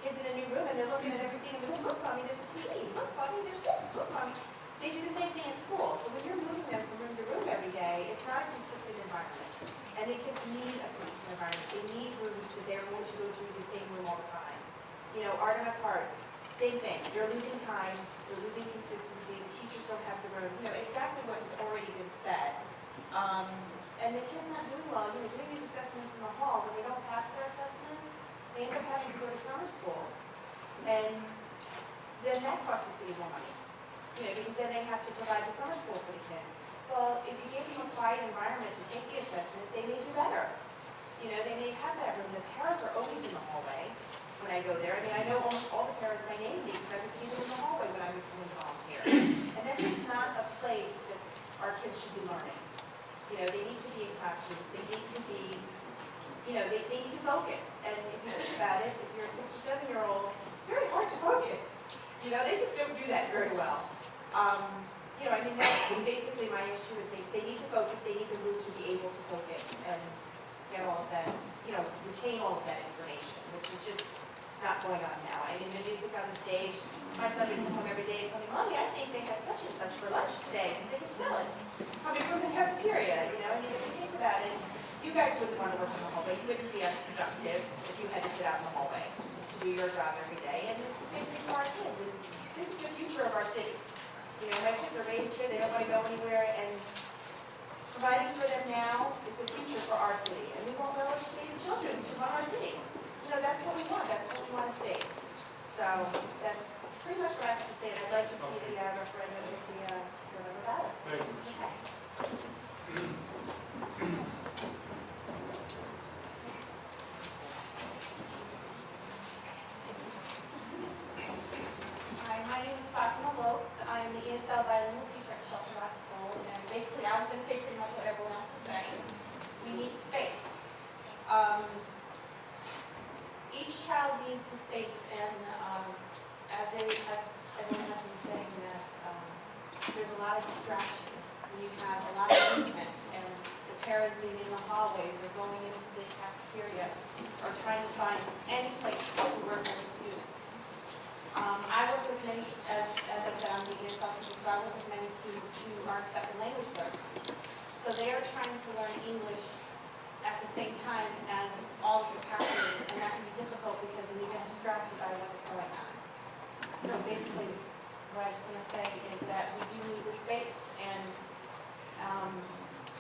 kids in a new room and they're looking at everything in the room. Look, mommy, there's a TV. Look, mommy, there's this. Look, mommy. They do the same thing at school. So when you're moving them from room to room every day, it's not a consistent environment. And the kids need a consistent environment. They need rooms that they're going to go to the same room all the time. You know, art and a part, same thing. They're losing time. They're losing consistency. The teachers don't have the room. You know, exactly what has already been said. And the kids not doing well. You know, doing these assessments in the hall, when they don't pass their assessments, they end up having to go to summer school. And then that costs the city more money. You know, because then they have to provide the summer school for the kids. Well, if you gave them a quiet environment to take the assessment, they may do better. You know, they may have that room. The parents are always in the hallway when I go there. I mean, I know almost all the parents by name because I would see them in the hallway when I would come and volunteer. And that's just not a place that our kids should be learning. You know, they need to be in classrooms. They need to be, you know, they need to focus. And if you think about it, if you're a 6 or 7 year old, it's very hard to focus. You know, they just don't do that very well. You know, I mean, that's basically my issue is they need to focus. They need the room to be able to focus and get all of that, you know, retain all of that information, which is just not going on now. I mean, the music on the stage, my son would come home every day and tell me, Mommy, I think they had such and such for lunch today because they could smell it coming from the cafeteria, you know. And if you think about it, you guys wouldn't want to work in the hallway. You wouldn't be as productive if you had to sit out in the hallway to do your job every day. And it's the same thing for our kids. And this is the future of our city. You know, my kids are raised here, they don't want to go anywhere, and providing for them now is the future for our city. And we want well-educated children to run our city. You know, that's what we want, that's what we want to see. So that's pretty much what I have to say, and I'd like to see the referendum if we remember about it. Thank you. Hi, my name is Fatima Lopes. I'm the ESL bilingual teacher at Shelter Rock School, and basically I was going to say pretty much what everyone else is saying. We need space. Each child needs the space, and as everyone has been saying, that there's a lot of distractions. You have a lot of movement, and the paras being in the hallways or going into the cafeteria or trying to find any place to work with the students. I work with many, as I said, I'm the ESL teacher, so I work with many students who are second language learners. So they are trying to learn English at the same time as all of this is happening, and that can be difficult because then you get distracted by what is going on. So basically, what I just want to say is that we do need the space, and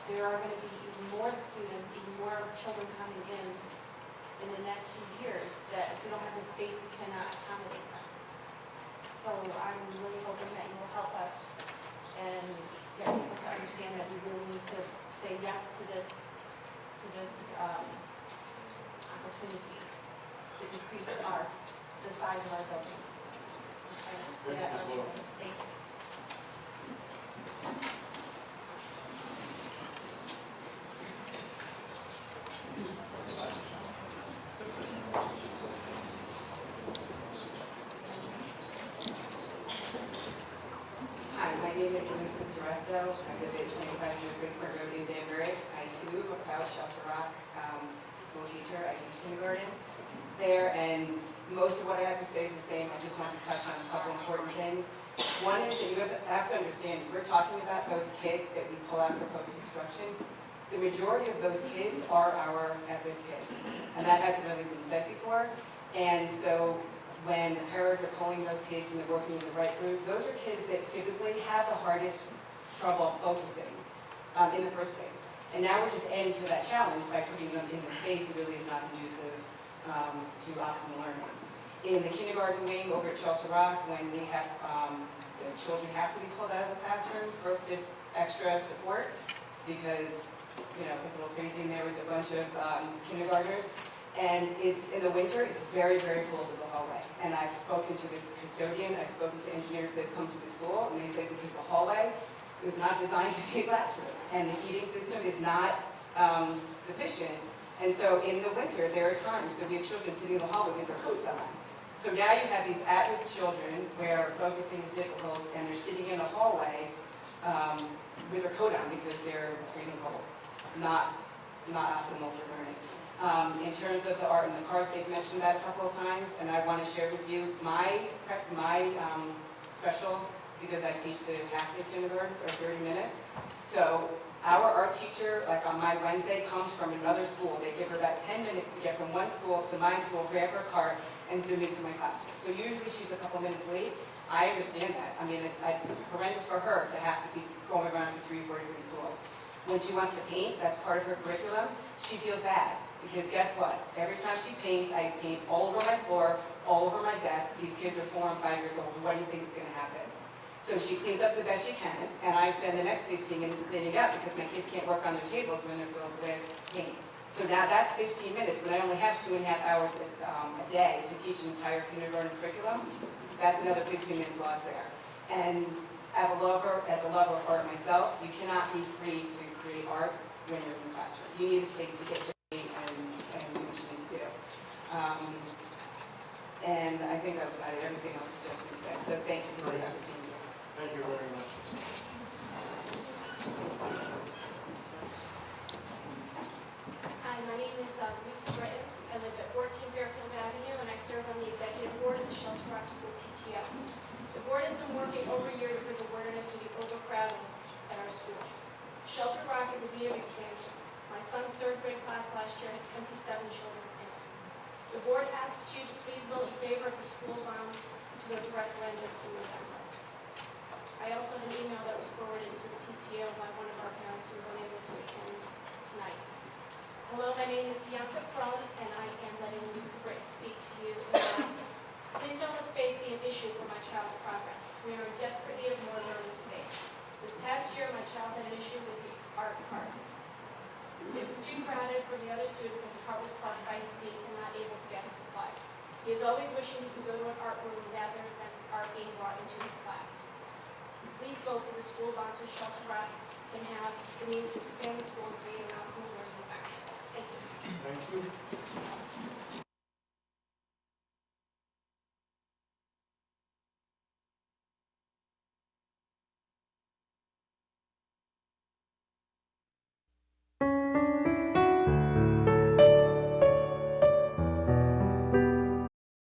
there are going to be even more students, even more children coming in the next few years, that if we don't have the space, we cannot accommodate them. So I'm really hoping that you will help us and get people to understand that we really need to say yes to this opportunity to increase the size of our buildings. Okay, so that, thank you. Hi, my name is Elizabeth DeResto. I visit 2500 Bridgeport Road in Danbury. I too am a proud Shelter Rock school teacher. I teach kindergarten there, and most of what I have to say is the same. I just want to touch on a couple important things. One is that you have to understand is we're talking about those kids that we pull out for focused instruction. The majority of those kids are our at-risk kids, and that hasn't really been said before. And so when the paras are pulling those kids and they're working in the right group, those are kids that typically have the hardest trouble focusing in the first place. And now we're just adding to that challenge by putting them in a space that really is not conducive to optimal learning. In the kindergarten wing over at Shelter Rock, when we have the children have to be pulled out of the classroom for this extra support because, you know, it's a little crazy in there with a bunch of kindergartners. And it's in the winter, it's very, very cold in the hallway. And I've spoken to the custodian, I've spoken to engineers that have come to the school, and they say because the hallway was not designed to be a classroom, and the heating system is not sufficient. And so in the winter, there are times that we have children sitting in the hallway with their coats on. So now you have these at-risk children where focusing is difficult and they're sitting in a hallway with their coat on because they're freezing cold. Not optimal for learning. In terms of the art and the cart, they've mentioned that a couple of times, and I want to share with you my specials, because I teach the active kindergartens, are 30 minutes. So our art teacher, like on my Wednesday, comes from another school. They give her about 10 minutes to get from one school to my school, grab her cart, and zoom into my classroom. So usually she's a couple minutes late. I understand that. I mean, it's horrendous for her to have to be going around to 3 or 4 different schools. When she wants to paint, that's part of her curriculum, she feels bad. Because guess what? Every time she paints, I paint all over my floor, all over my desk. These kids are 4 and 5 years old. What do you think is going to happen? So she cleans up the best she can, and I spend the next 15 minutes cleaning up because my kids can't work on their tables when they're filled with paint. So now that's 15 minutes. When I only have 2.5 hours a day to teach an entire kindergarten curriculum, that's another 15 minutes lost there. And as a lover of art myself, you cannot be free to create art when you're in the classroom. You need a space to get dirty and do what you need to do. And I think that's about it. Everything else has just been said. So thank you for this opportunity. Thank you very much. Hi, my name is Lisa Britton. I live at 14 Fairfield Avenue, and I serve on the executive board of the Shelter Rock School PTO. The board has been working over a year to bring awareness to the overcrowding at our schools. Shelter Rock is in need of expansion. My son's 3rd grade class last year had 27 children in it. The board asks you to please vote in favor of the school bonds to go to referendum in November. I also had an email that was forwarded to the PTO by one of our parents who was unable to attend tonight. Hello, my name is Bianca Prone, and I am letting Lisa Britt speak to you in my absence. Please don't let space be an issue for my child's progress. We are in desperate need of more learning space. This past year, my child had an issue with the art park. It was too crowded for the other students as the car was parked by his seat and not able to get his supplies. He is always wishing he could go to an art room rather than art being brought into his class. Please vote for the school bonds so Shelter Rock can have the means to expand the school and create an optimal learning environment. Thank you. Thank you.